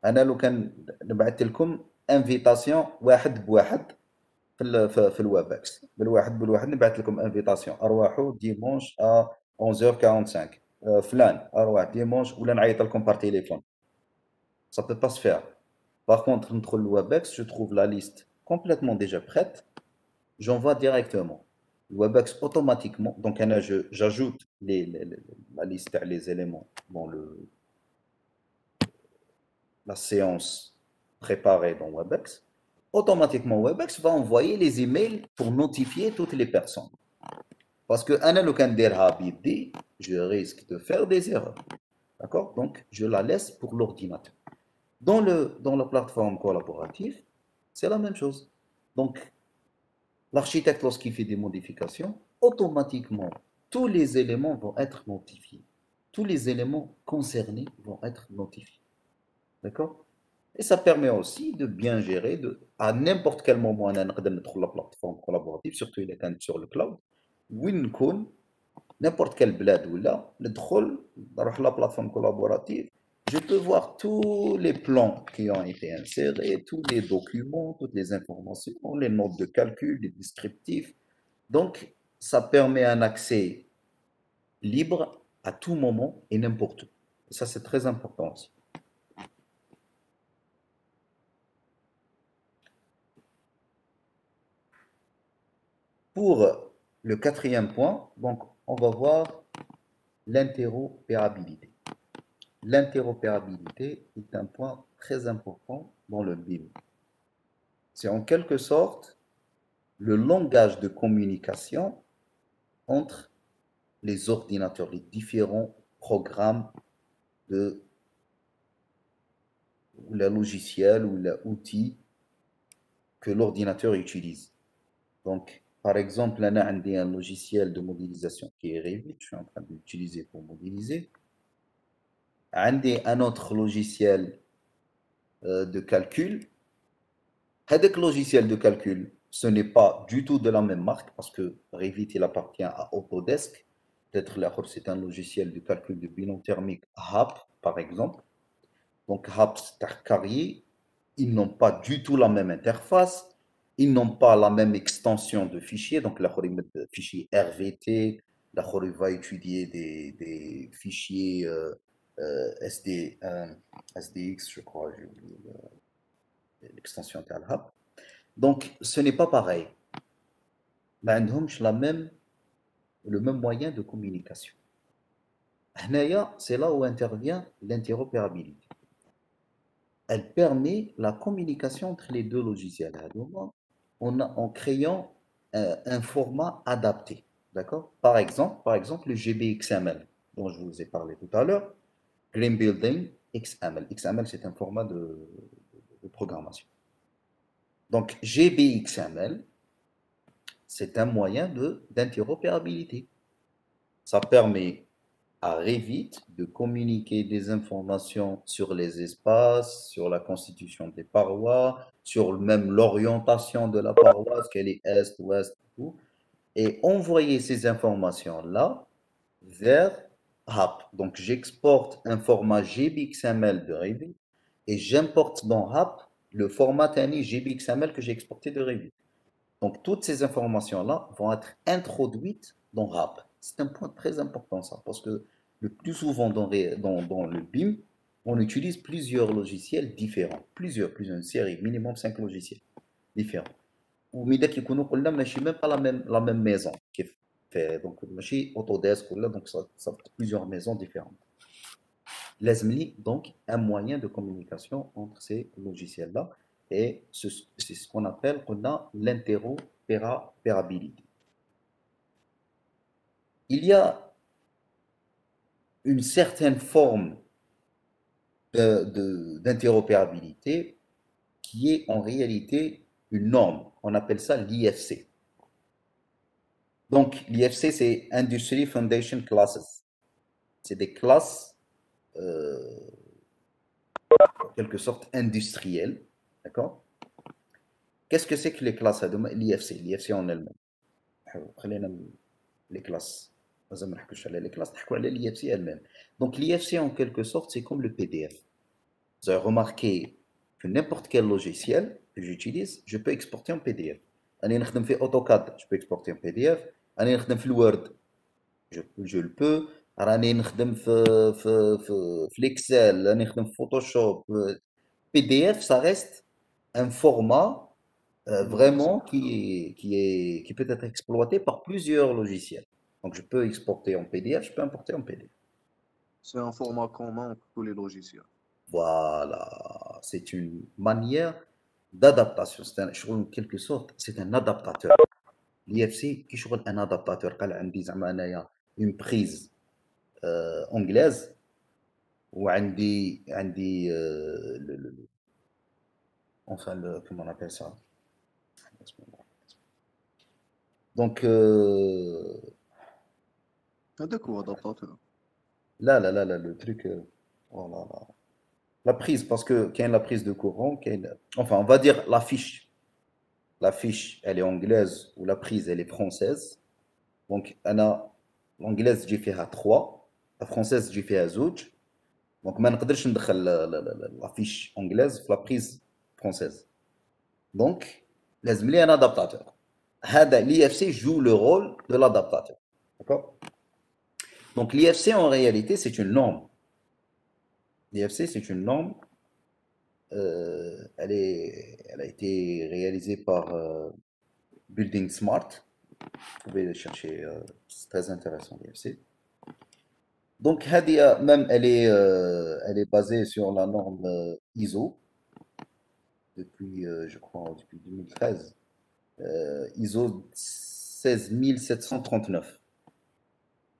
أنا لو كان نبعث لكم انفيتاسيون واحد بواحد في الويبكس بالواحد نبعث لكم انفيتاسيون ارواحوا ديمونش 11h45 فلان ارواح ديمونش ولا نعيط لكم بار تليفون. Ça peut pas se faire. Par contre, entre le Webex, je trouve la liste complètement déjà prête. J'envoie directement. Le Webex automatiquement. Donc, j'ajoute la liste, les éléments dans la séance préparée dans Webex. Automatiquement, Webex va envoyer les emails pour notifier toutes les personnes. Parce que je risque de faire des erreurs. D'accord? Donc, je la laisse pour l'ordinateur. Dans la plateforme collaborative, c'est la même chose. Donc, l'architecte, lorsqu'il fait des modifications, automatiquement, tous les éléments vont être notifiés. Tous les éléments concernés vont être notifiés. D'accord? Et ça permet aussi de bien gérer, à n'importe quel moment, on a la plateforme collaborative, surtout il est sur le cloud, وين نكون n'importe quelle bled ou là, ندخل نروح la plateforme collaborative, je peux voir tous les plans qui ont été insérés, tous les documents, toutes les informations, les notes de calcul, les descriptifs. Donc, ça permet un accès libre à tout moment et n'importe où. Et ça, c'est très important aussi. Pour le quatrième point, donc, on va voir l'interopérabilité. L'interopérabilité est un point très important dans le BIM. C'est en quelque sorte le langage de communication entre les ordinateurs, les différents programmes de ou la logiciel ou l'outil que l'ordinateur utilise. Donc, par exemple, là, on a un logiciel de modélisation qui est Revit, je suis en train de l'utiliser pour modéliser. On a un autre logiciel de calcul. Avec logiciel de calcul, ce n'est pas du tout de la même marque parce que Revit, il appartient à Autodesk. Peut-être là, c'est un logiciel de calcul de bilan thermique HAP, par exemple. Donc, HAP, c'est un carrier. Ils n'ont pas du tout la même interface. Ils n'ont pas la même extension de fichiers. Donc, là, il met des fichiers RVT. Là, il va étudier des fichiers SDX, je crois, j'ai oublié l'extension de HAP. Donc, ce n'est pas pareil. ما عندهمش le même moyen de communication. هنايا, c'est là où intervient l'interopérabilité. Elle permet la communication entre les deux logiciels en créant un format adapté. D'accord? Par exemple, le GBXML dont je vous ai parlé tout à l'heure, Green Building XML. XML, c'est un format de programmation. Donc, GBXML, c'est un moyen d'interopérabilité. Ça permet à Revit de communiquer des informations sur les espaces, sur la constitution des parois, sur même l'orientation de la paroi, est-ce qu'elle est est, ouest, tout, et envoyer ces informations-là vers HAP. Donc j'exporte un format GBXML de Revit et j'importe dans HAP le format TANI GBXML que j'ai exporté de Revit. Donc, toutes ces informations-là vont être introduites dans RAP. C'est un point très important, ça, parce que le plus souvent dans le BIM, on utilise plusieurs logiciels différents. Plusieurs, une série, minimum 5 logiciels différents. Ou ميداك يكونوا قلنا ماشي même pas la même maison كيف donc ماشي Autodesk ولا donc ça plusieurs maisons différentes. لازم donc un moyen de communication entre ces logiciels-là et c'est ce qu'on appelle l'interopérabilité. Il y a une certaine forme d'interopérabilité qui est en réalité une norme. On appelle ça l'IFC. Donc l'IFC, c'est Industry Foundation Classes. C'est des classes en quelque sorte industrielles. D'accord? Qu'est-ce que c'est que les classes l'IFC en elle-même. Les classes. Les classes, l'IFC elle-même. Donc l'IFC en quelque sorte, c'est comme le PDF. Vous avez remarqué que n'importe quel logiciel que j'utilise, je peux exporter en PDF. أنا نخدم في AutoCAD, je peux exporter en PDF. أنا نخدم في الوورد, je le peux. راني نخدم في l'Excel, راني نخدم في Photoshop. PDF, ça reste un format vraiment Universel. qui peut être exploité par plusieurs logiciels. Donc, je peux exporter en PDF, je peux importer en PDF. C'est un format commun pour tous les logiciels. Voilà, c'est une manière d'adaptation. En quelque sorte, c'est un adaptateur. L'IFC, qui est un adaptateur. قال عندي زعما أنايا une prise anglaise وعندي enfin comment on appelle ça? Donc هذاك هو adaptateur. Là, le truc, voilà, la prise, parce que quand la prise de courant, enfin, on va dire la fiche. La fiche, elle est anglaise ou la prise, elle est française. Donc, l'anglaise, j'ai fait à 3, la française, j'ai fait à زوج. Donc, ما نقدرش ندخل la fiche anglaise في la prise française. Donc, لازم لي un adaptateur. L'IFC joue le rôle de l'adaptateur. D'accord? Donc, l'IFC, en réalité, c'est une norme. L'IFC, c'est une norme. Elle a été réalisée par Building Smart. Vous pouvez le chercher, c'est très intéressant, l'IFC. Donc, Hadia, même, elle est basée sur la norme ISO depuis, je crois, depuis 2013. ISO 16739.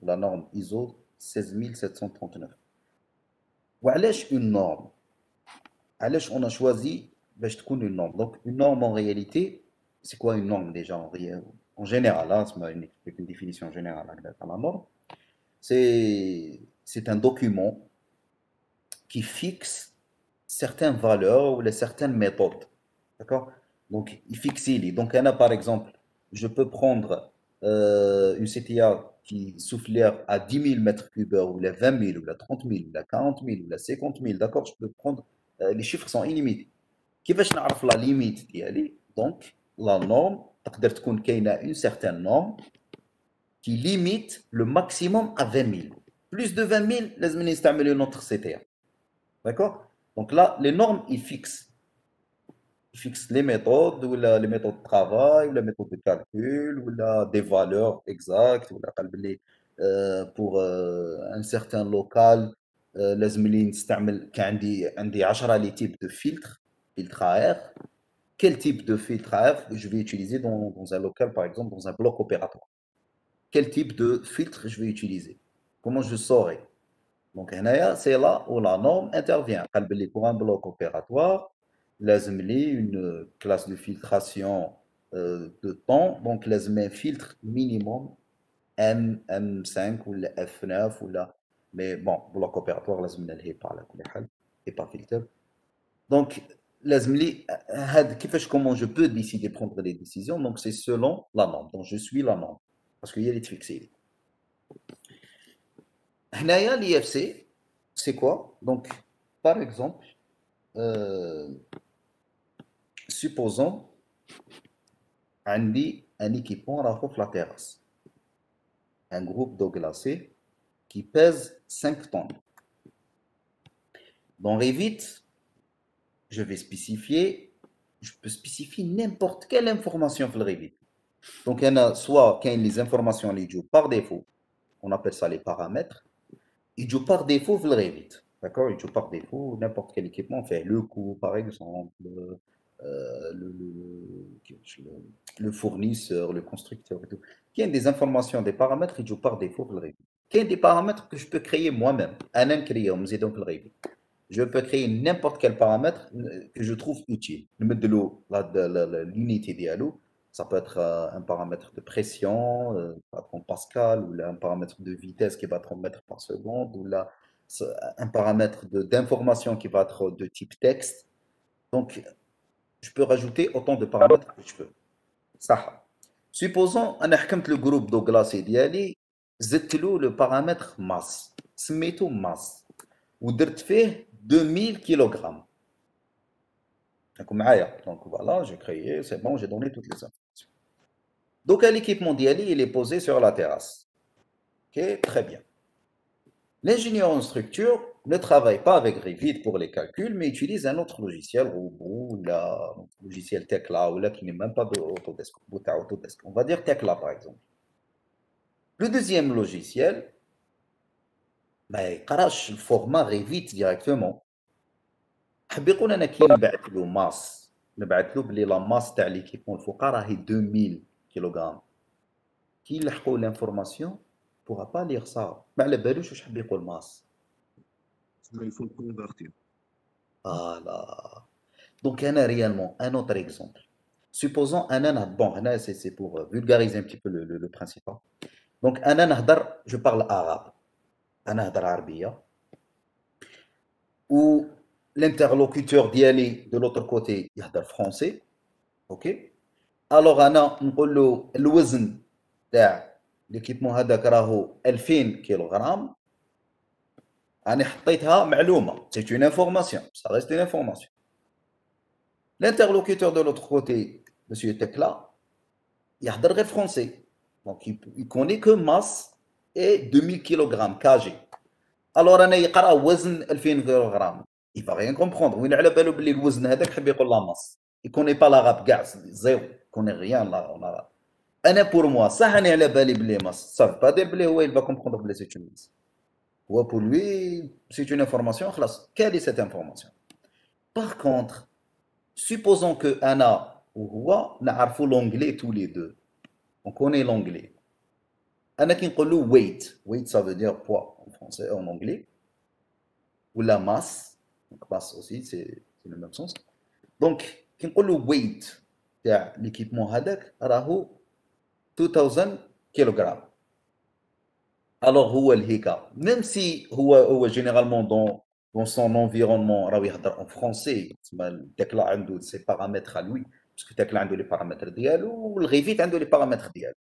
La norme ISO 16739. وعلاش une norme? علاش on a choisi باش تكون une norme? Donc, une norme en réalité, c'est quoi une norme déjà en général, hein, c'est une définition générale à la norme. C'est un document qui fixe certaines valeurs ou certaines méthodes. D'accord? Donc, il fixe les. Donc, il y en a, par exemple, je peux prendre une CTA qui souffle l'air à 10 000 mètres cubes, ou la 20 000, ou la 30 000, ou la 40 000, ou la 50 000. D'accord? Je peux prendre, les chiffres sont illimités. كيفاش نعرف la limite ديالي? Donc, la norme, تقدر تكون كاينه une certaine norme qui limite le maximum à 20 000. Plus de 20 000, لازم نستعمل une autre CTA. D'accord? Donc là, les normes, ils fixent les méthodes, ou les méthodes de travail, ou les méthodes de calcul, ou des valeurs exactes, ou pour un certain local, لازم لي نستعمل كان عندي 10 les types de filtre à air. Quel type de filtre à air je vais utiliser dans un local, par exemple, dans un bloc opératoire? Quel type de filtre je vais utiliser? Comment je saurai? Donc, c'est là où la norme intervient. Pour un bloc opératoire, لازم لي une classe de filtration de temps. Donc, لازم un filtre minimum M5 ou F9 mais bon, bloc opératoire لازم الهيبا على كل حال HEPA filter. Donc, لازم لي كيفاش comment je peux décider prendre des décisions. Donc, c'est selon la norme. Donc, je suis la norme parce qu'il y a les fixés. هنايا l'IFC, c'est quoi? Donc, par exemple, supposons عندي un équipement راهو في la terrasse, un groupe d'eau glacée qui pèse 5 tonnes. Dans Revit, je peux spécifier n'importe quelle information dans le Revit. Donc, il y en a soit les informations qui jouent par défaut, on appelle ça les paramètres, ils jouent par défaut dans le Revit. D'accord? Ils jouent par défaut, n'importe quel équipement fait le coût, par exemple, le fournisseur, le constructeur et tout. Il y a des informations, des paramètres qui jouent par défaut dans le Revit. Il y a des paramètres que je peux créer moi-même. Je peux créer n'importe quel paramètre que je trouve utile. L'unité dialogue, ça peut être un paramètre de pression, en Pascal, ou un paramètre de vitesse qui va être en mètres par seconde, ou un paramètre d'information qui va être de type texte. Donc, je peux rajouter autant de paramètres que je veux. Ça. Supposons que le groupe d'eau glacée ديالي زدت له le paramètre masse. سميته masse. ودرت فيه 2000 kg. Donc voilà, j'ai créé, c'est bon, j'ai donné toutes les informations. Donc l'équipement d'IALI, il est posé sur la terrasse. Ok, très bien. L'ingénieur en structure ne travaille pas avec Revit pour les calculs, mais utilise un autre logiciel, Robot, ou logiciel Tekla, ou là qui n'est même pas d'Autodesk. On va dire Tekla par exemple. Le deuxième logiciel, il crache le format Revit directement. حب يقول انا كي نبعث له ماس نبعث له بلي لا ماس تاع ليكيبمون الفوق راهي 2000 كيلوغرام كي يلحقوا لانفورماسيون بوغا با ليغ سا ما على بالوش واش حب يقول ماس. Mais il faut le convertir. فوالا دونك انا ريالمون ان اوتر اكزومبل supposons انا bon هنا c'est pour vulgariser un petit peu le principe. دونك انا نهضر جو بارل arabe. انا نهضر عربيه و l'interlocuteur ديالي de l'autre côté يهضر فرونسي. اوكي. الوغ انا نقول له الوزن تاع ليكيبمون هذاك راهو 2000 كيلوغرام. راني حطيتها معلومه، سي اون انفورماسيون، سا ريست اون انفورماسيون. L'interlocuteur de l'autre côté, monsieur Tekla, يهضر غير français. Donc il connaît que masse et 2000 kg kg. Alors انا يقرا وزن 2000 كيلوغرام. Il va rien comprendre. وين على بالو بلي الوزن هذاك حب يقول لا ماس. Il connaît pas l'arabe كاع زيرو. Il connaît rien là. انا pour moi صح راني على بالي بلي ماس. Ça veut pas dire بلي هو il va comprendre بلي c'est une masse. هو pour lui c'est une information خلاص. Quelle est cette information? Par contre, supposons que Anna ou Hua نعرفوا l'anglais tous les deux. On connaît l'anglais. Anna qui نقول له weight. Weight ça veut dire poids en français en anglais. Ou la masse. Donc masse aussi c'est le même sens. Donc qui نقول له weight تاع l'équipement هذاك راهو 2000 kg. Alors هو الهيكا même si هو généralement dans son environnement راهو يهضر en français. تسمى Tekla عنده ses paramètres à lui. Parce que Tekla عنده les paramètres ديالو والغيفيت عنده les paramètres ديالو.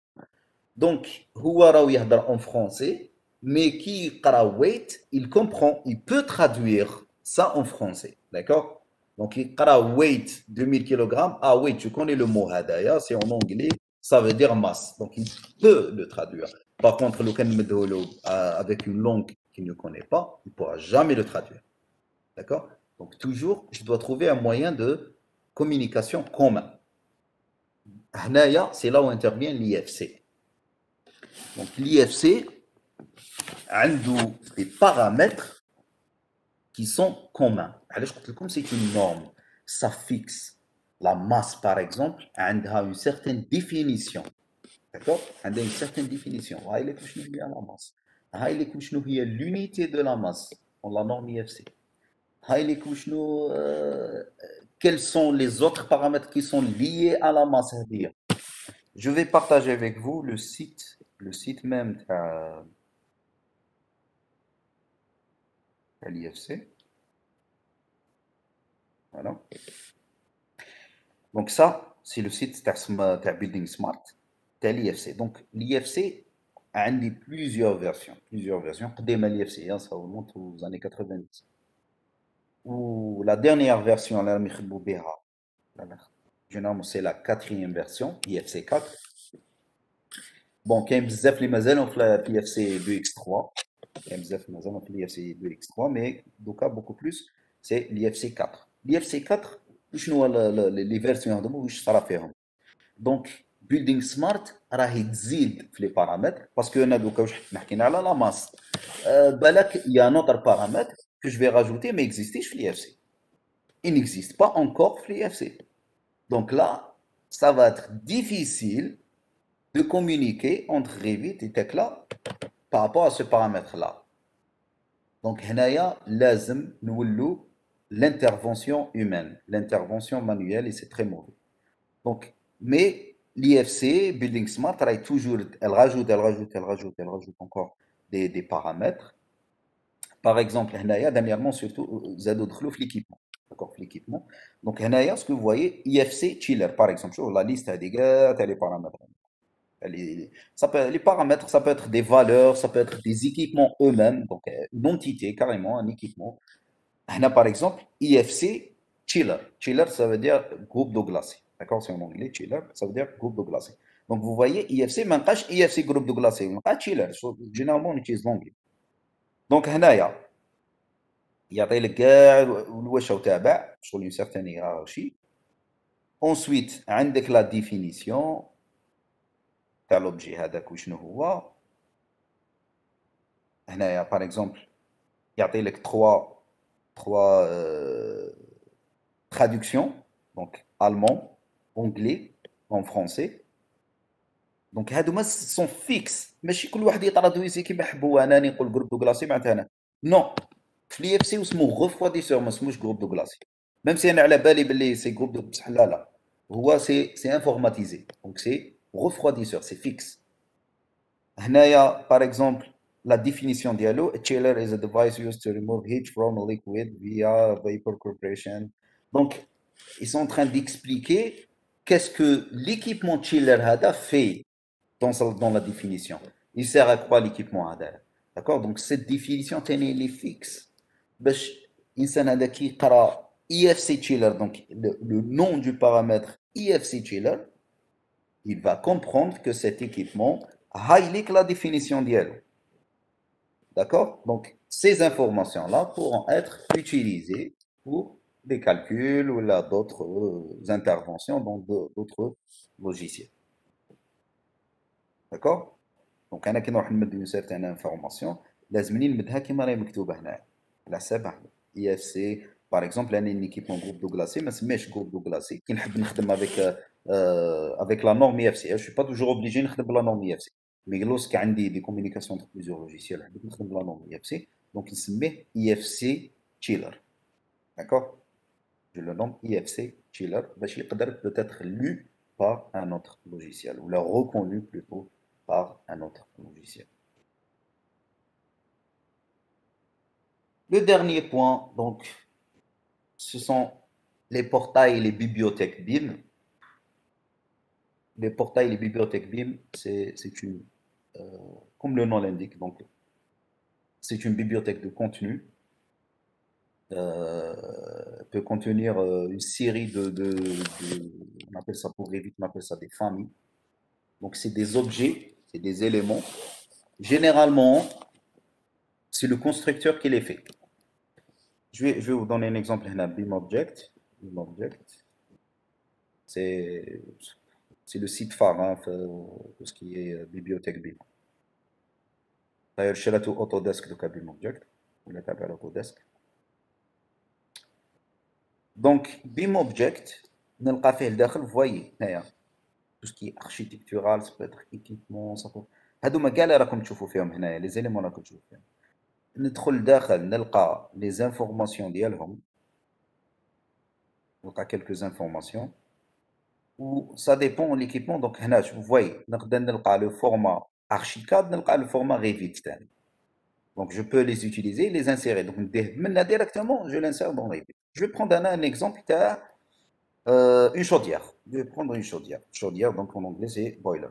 Donc هو راهو يهضر en français mais qui يقرا weight il comprend, il peut traduire ça en français. D'accord? Donc il يقرا weight 2000 kg. Ah weight, je connais le mot هذايا, c'est en anglais, ça veut dire masse. Donc il peut le traduire. Par contre, le Kanmedolo, avec une langue qu'il ne connaît pas, il ne pourra jamais le traduire. D'accord? Donc toujours, je dois trouver un moyen de communication commun. C'est là où intervient l'IFC. Donc l'IFC a des paramètres qui sont communs. C'est une norme. Ça fixe. La masse, par exemple, a une certaine définition. D'accord? Elle a une certaine définition. La masse. L'unité de la masse dans la norme IFC. Quels sont les autres paramètres qui sont liés à la masse? Je vais partager avec vous le site même de l'IFC. Voilà. Donc ça, c'est le site de Building Smart de l'IFC. Donc l'IFC a plusieurs versions. قديمة l'IFC, ça remonte aux années 90. Ou la dernière version, généralement c'est la quatrième version, IFC 4. Bon, كاين بزاف اللي مازالوا في l'IFC 2x3. كاين بزاف اللي مازالوا في l'IFC 2x3, mais دوكا beaucoup plus, c'est l'IFC 4. l'IFC 4, شنو هو لي فيرسيون هذوما واش صرا فيهم؟ دونك بيلدينغ سمارت راهي تزيد في لي بارامتر باسكو انا دوكا واش حكينا على لا ماس. بالك يا نوتر بارامتر que je vais rajouter mais n'existe في l'IFC. Il n'existe pas encore في l'IFC. Donc là, ça va être difficile de communiquer entre Revit et Tekla par rapport à ce paramètre-là. Donc هنايا لازم نولو l'intervention humaine, l'intervention manuelle, et c'est très mauvais. Donc, mais l'IFC, Building Smart, elle rajoute encore des paramètres. Par exemple, dernièrement, surtout, زادوا دخلوا في l'équipement. D'accord, l'équipement. Donc, ce que vous voyez, IFC Chiller, par exemple, sur la liste, les paramètres. Les paramètres, ça peut être des valeurs, ça peut être des équipements eux-mêmes, donc une entité, carrément, un équipement. Par exemple, IFC Chiller. Chiller, ça veut dire groupe d'eau glacée. D'accord, c'est en anglais, Chiller, ça veut dire groupe d'eau glacée. Donc, vous voyez, IFC, même pas IFC groupe d'eau glacée, pas Chiller. Généralement, on utilise l'anglais. Donc, يعطي لك كاع الواش تابع شغل une certaine hiérarchie. Ensuite عندك la définition تاع l'objet هذاك وشنو هو. هنايا par exemple يعطي لك trois traductions, donc allemand, anglais, en français. Donc هادوما sont fixes, ماشي كل واحد يترادويزي كيما يحب. انا نقول جروب دو كلاسي معناتها انا نو في لي اف سي واسمو غوفواديسور ما اسموش جروب دو كلاسي. ميم سي انا على بالي باللي سي جروب دو بصح لا هو سي انفورماتيزي دونك سي غوفواديسور سي فيكس. هنايا par exemple la définition ديالو a chiller is a device used to remove heat from a liquid via vapor compression. Donc ils sont en train d'expliquer qu'est-ce que l'équipement chiller هذا fait dans la définition. Il sert à quoi l'équipement هذا. D'accord? Donc cette définition تاني elle est fixe باش الانسان هذا كي يقرا EFC chiller donc le nom du paramètre EFC chiller il va comprendre que cet équipement highlight la définition d'ILO. D'accord? Donc, ces informations-là pourront être utilisées pour des calculs ou d'autres interventions dans d'autres logiciels. D'accord? Donc, أنا كي نروح نمد une certaine information لازمني نمدها كيما راهي مكتوبة هنا على حساب EFC. Par exemple, un équipement groupe Douglasé, mais c'est groupe Douglasé qui نخدم avec la norme IFC. Je ne suis pas toujours obligé de نخدم la norme IFC. Mais lorsqu'il y a des communications entre plusieurs logiciels, je نخدم la norme IFC. Donc, il se met IFC Chiller. D'accord? Je le nomme IFC Chiller. Il peut être lu par un autre logiciel ou le reconnu plutôt par un autre logiciel. Le dernier point, donc, ce sont les portails et les bibliothèques BIM. Les portails et les bibliothèques BIM, c'est une, comme le nom l'indique, donc, c'est une bibliothèque de contenu, peut contenir une série on appelle ça pour vite, on appelle ça des familles. Donc, c'est des objets, c'est des éléments. Généralement, c'est le constructeur qui les fait. Je vais vous donner un exemple. BIM Object. BIM Object. C'est le site phare, hein, tout ce qui est bibliothèque BIM. D'ailleurs, je suis là tout Autodesk de BIM Object. Ou la table à Autodesk. Donc, BIM Object, نلقى فيه الداخل, vous voyez, tout ce qui est architectural, ça peut être équipement, ça peut... هادوما كاع اللي راكم تشوفوا فيهم هنايا لي زيليمون راكم تشوفوا فيهم. ندخل لداخل نلقى لي زانفورماسيون ديالهم, نلقى quelques informations. Ou ça dépend de l'équipement. Donc, هنا, vous voyez, نقدر نلقى le format Archicad, نلقى le format Revit. Donc, je peux les utiliser, les insérer. Donc, maintenant, directement, je l'insère dans Revit. Je vais prendre un exemple, une chaudière. Je vais prendre une chaudière. Chaudière, donc en anglais, c'est boiler.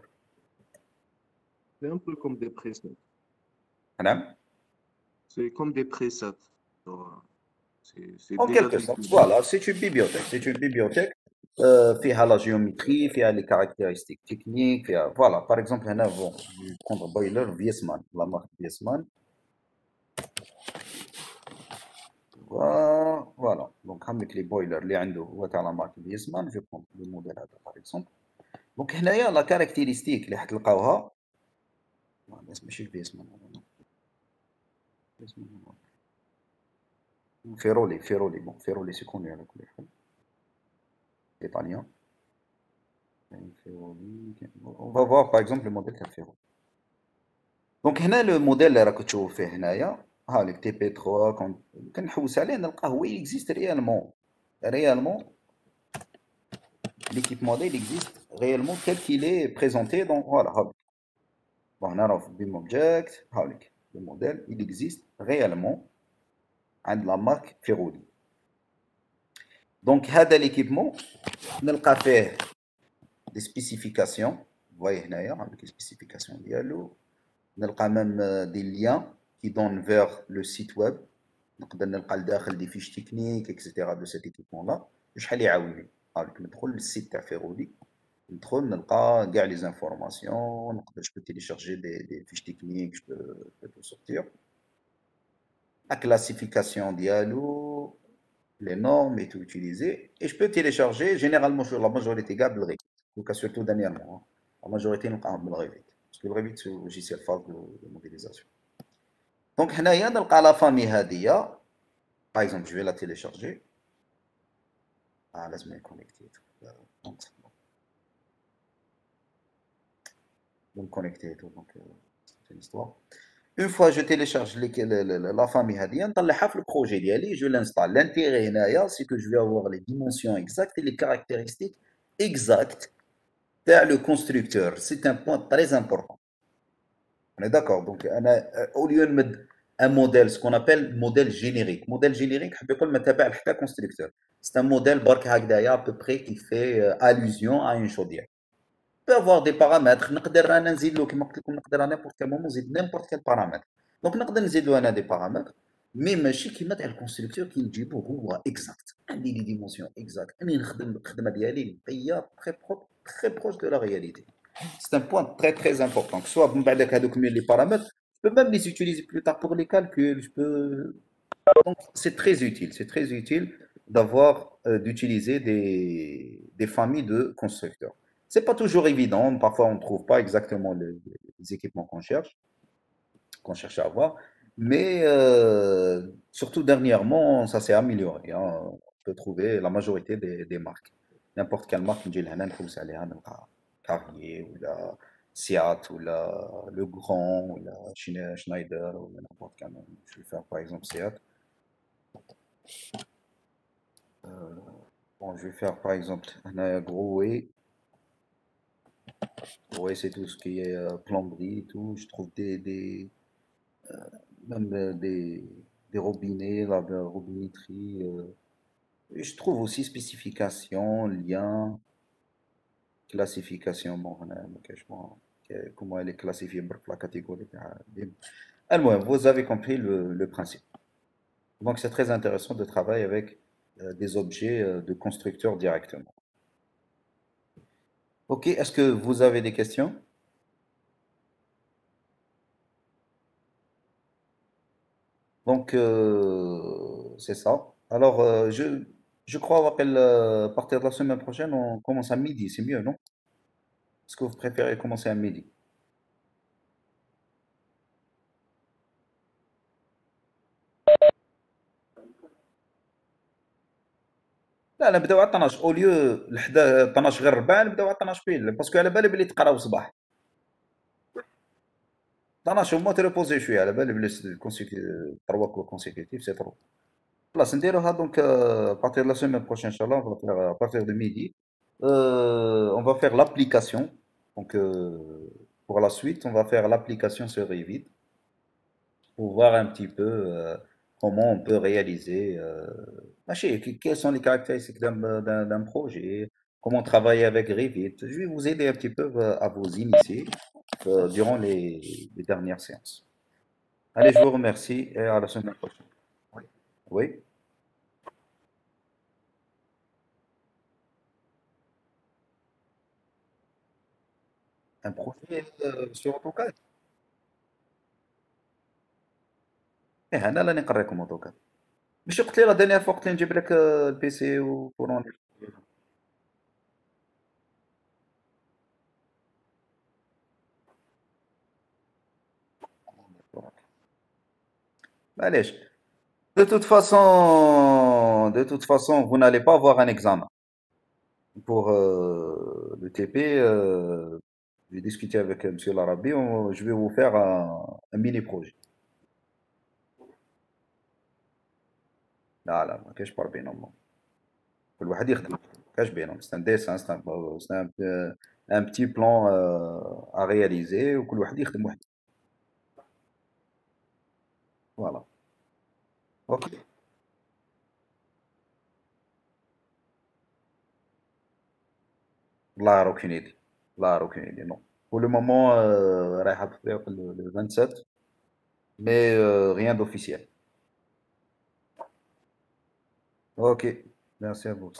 C'est un peu comme des presets. Madame. C'est comme des presets. C'est En déjà quelque sorte, défini. voilà, c'est une bibliothèque. C'est une bibliothèque. فيها la géométrie, فيها les caractéristiques techniques, فيها, voilà. Par exemple, هنا, bon, je vais prendre boiler Viessmann, la marque Viessmann. Voilà. Donc, avec les boilers, اللي عنده هو تاع la marque Viessmann, je vais prendre le modèle هذا, par exemple. Donc, هنايا la caractéristique اللي حتلقاوها, بس ماشي Viessmann. Ferroli, bon, Ferroli c'est connu avec les italien. On va voir par exemple le modèle de Ferroli. Donc هنا le modèle اللي راكم تشوفوا فيه هنايا, ها لك تي بي 3 كنحوس عليه نلقاه هو il existe réellement l'équipement il existe réellement tel qu'il est présenté dans voilà ها. Bon, on a BIM Object, ها لك le modèle il existe réellement عند la marque Ferroli. Donc هذا l'équipement نلقى فيه des spécifications. Vous voyez هنايا avec les spécifications ديالو. نلقى même des liens qui donnent vers le site web. نقدر نلقى لداخل des fiches techniques etc de cet équipement là. شحال يعاوني. هاك ندخل للسيت تاع فيرودي. ندخل نلقى كاع les informations. نقدر je peux télécharger des fiches techniques, je peux tout sortir. La classification dialogue, les normes et tout utiliser. Et je peux télécharger généralement sur la majorité gars le Revit. Donc surtout dernièrement, hein. La majorité nous le Revit. Parce que le Revit c'est le logiciel phare de modélisation. Donc هنايا نلقى la famille هذه. Par exemple, je vais la télécharger. Ah, laisse-moi connecter. Donc connecter et tout. Donc c'est une histoire. Une fois je télécharge la famille هذه نطلعها في البروجي ديالي, je l'installe. L'intérêt هنايا c'est que je vais avoir les dimensions exactes et les caractéristiques exactes تاع le constructeur. C'est un point très important. On est d'accord. Donc, au lieu de mettre un modèle, ce qu'on appelle modèle générique. Modèle générique, je peux pas le constructeur. C'est un modèle bark هكذايا, à peu près qui fait allusion à une chaudière. peut avoir des paramètres نقدر انا نزيد له كما قلت لكم نقدر انا نيمبورت كال مومون نزيد نيمبورت كال بارامتر دونك نقدر نزيد له انا دي بارامتر مي ماشي كيما تاع الكونستركتور كي نجيبو هو اكزاكت عندي لي ديمونسيون اكزاكت اني نخدم الخدمه ديالي هي تري بروش دو لا رياليتي سي ان بوان تري تري امبورطون سوا من بعدك هذوك مي لي بارامتر je peux même les utiliser plus tard pour les calculs. Je peux... Donc, c'est très utile d'avoir, d'utiliser des familles de constructeurs. C'est pas toujours évident, parfois on ne trouve pas exactement les équipements qu'on cherche à avoir, mais surtout dernièrement, ça s'est amélioré, hein. On peut trouver la majorité des marques. N'importe quelle marque, نجي لهنا نحوس عليها نلقى Carrier ou la Seat ou la Le Grand ou la Schneider ou n'importe quelle. Je vais faire par exemple Seat. Bon, je vais faire par exemple un gros way. Ouais, c'est tout ce qui est plomberie et tout. Je trouve même des robinets, la robinetterie. Et je trouve aussi spécifications, liens, classification. Bon, ما كاينش bon, comment elle est classifiée par la catégorie. المهم, vous avez compris le principe. Donc, c'est très intéressant de travailler avec des objets de constructeurs directement. Ok, est-ce que vous avez des questions? Donc, c'est ça. Alors, je crois qu'à partir de la semaine prochaine, on commence à midi. C'est mieux, non? Est-ce que vous préférez commencer à midi? لا لا نبداو على 12 او ليو لحدا 12 غير ربع نبداو على 12 بيل باسكو على بالي بلي تقراو صباح 12 هما تريبوزي شويه على بالي بلي 3 كوا كونسيكوتيف سي ترو خلاص نديروها دونك بارtir de la semaine prochaine inchallah on va faire à partir de midi. On va faire l'application donc pour la suite on va faire l'application sur Revit pour voir un petit peu comment on peut réaliser, quelles sont les caractéristiques d'un projet, comment travailler avec Revit. Je vais vous aider un petit peu à vous initier durant les dernières séances. Allez, je vous remercie et à la semaine prochaine. Oui. Oui, un projet sur AutoCAD. ايه انا راني نقريكم اوتوكاد مش قلت لي لا دانيير فوا قلت لي نجيب لك البي سي وكورون معليش. De toute façon, vous n'allez pas avoir un examen. Pour le TP, j'ai discuté avec Monsieur Larabi, je vais vous faire un mini-projet. لا لا ما كاينش بار بينهم كل واحد يخدم ما كاينش بينهم c'est un dessin c'est un petit plan à réaliser وكل واحد يخدم وحده فوالا اوكي لا aucune idée لا aucune idée non pour le moment رايحة تطبيق le 27 mais rien d'officiel ok merci à vous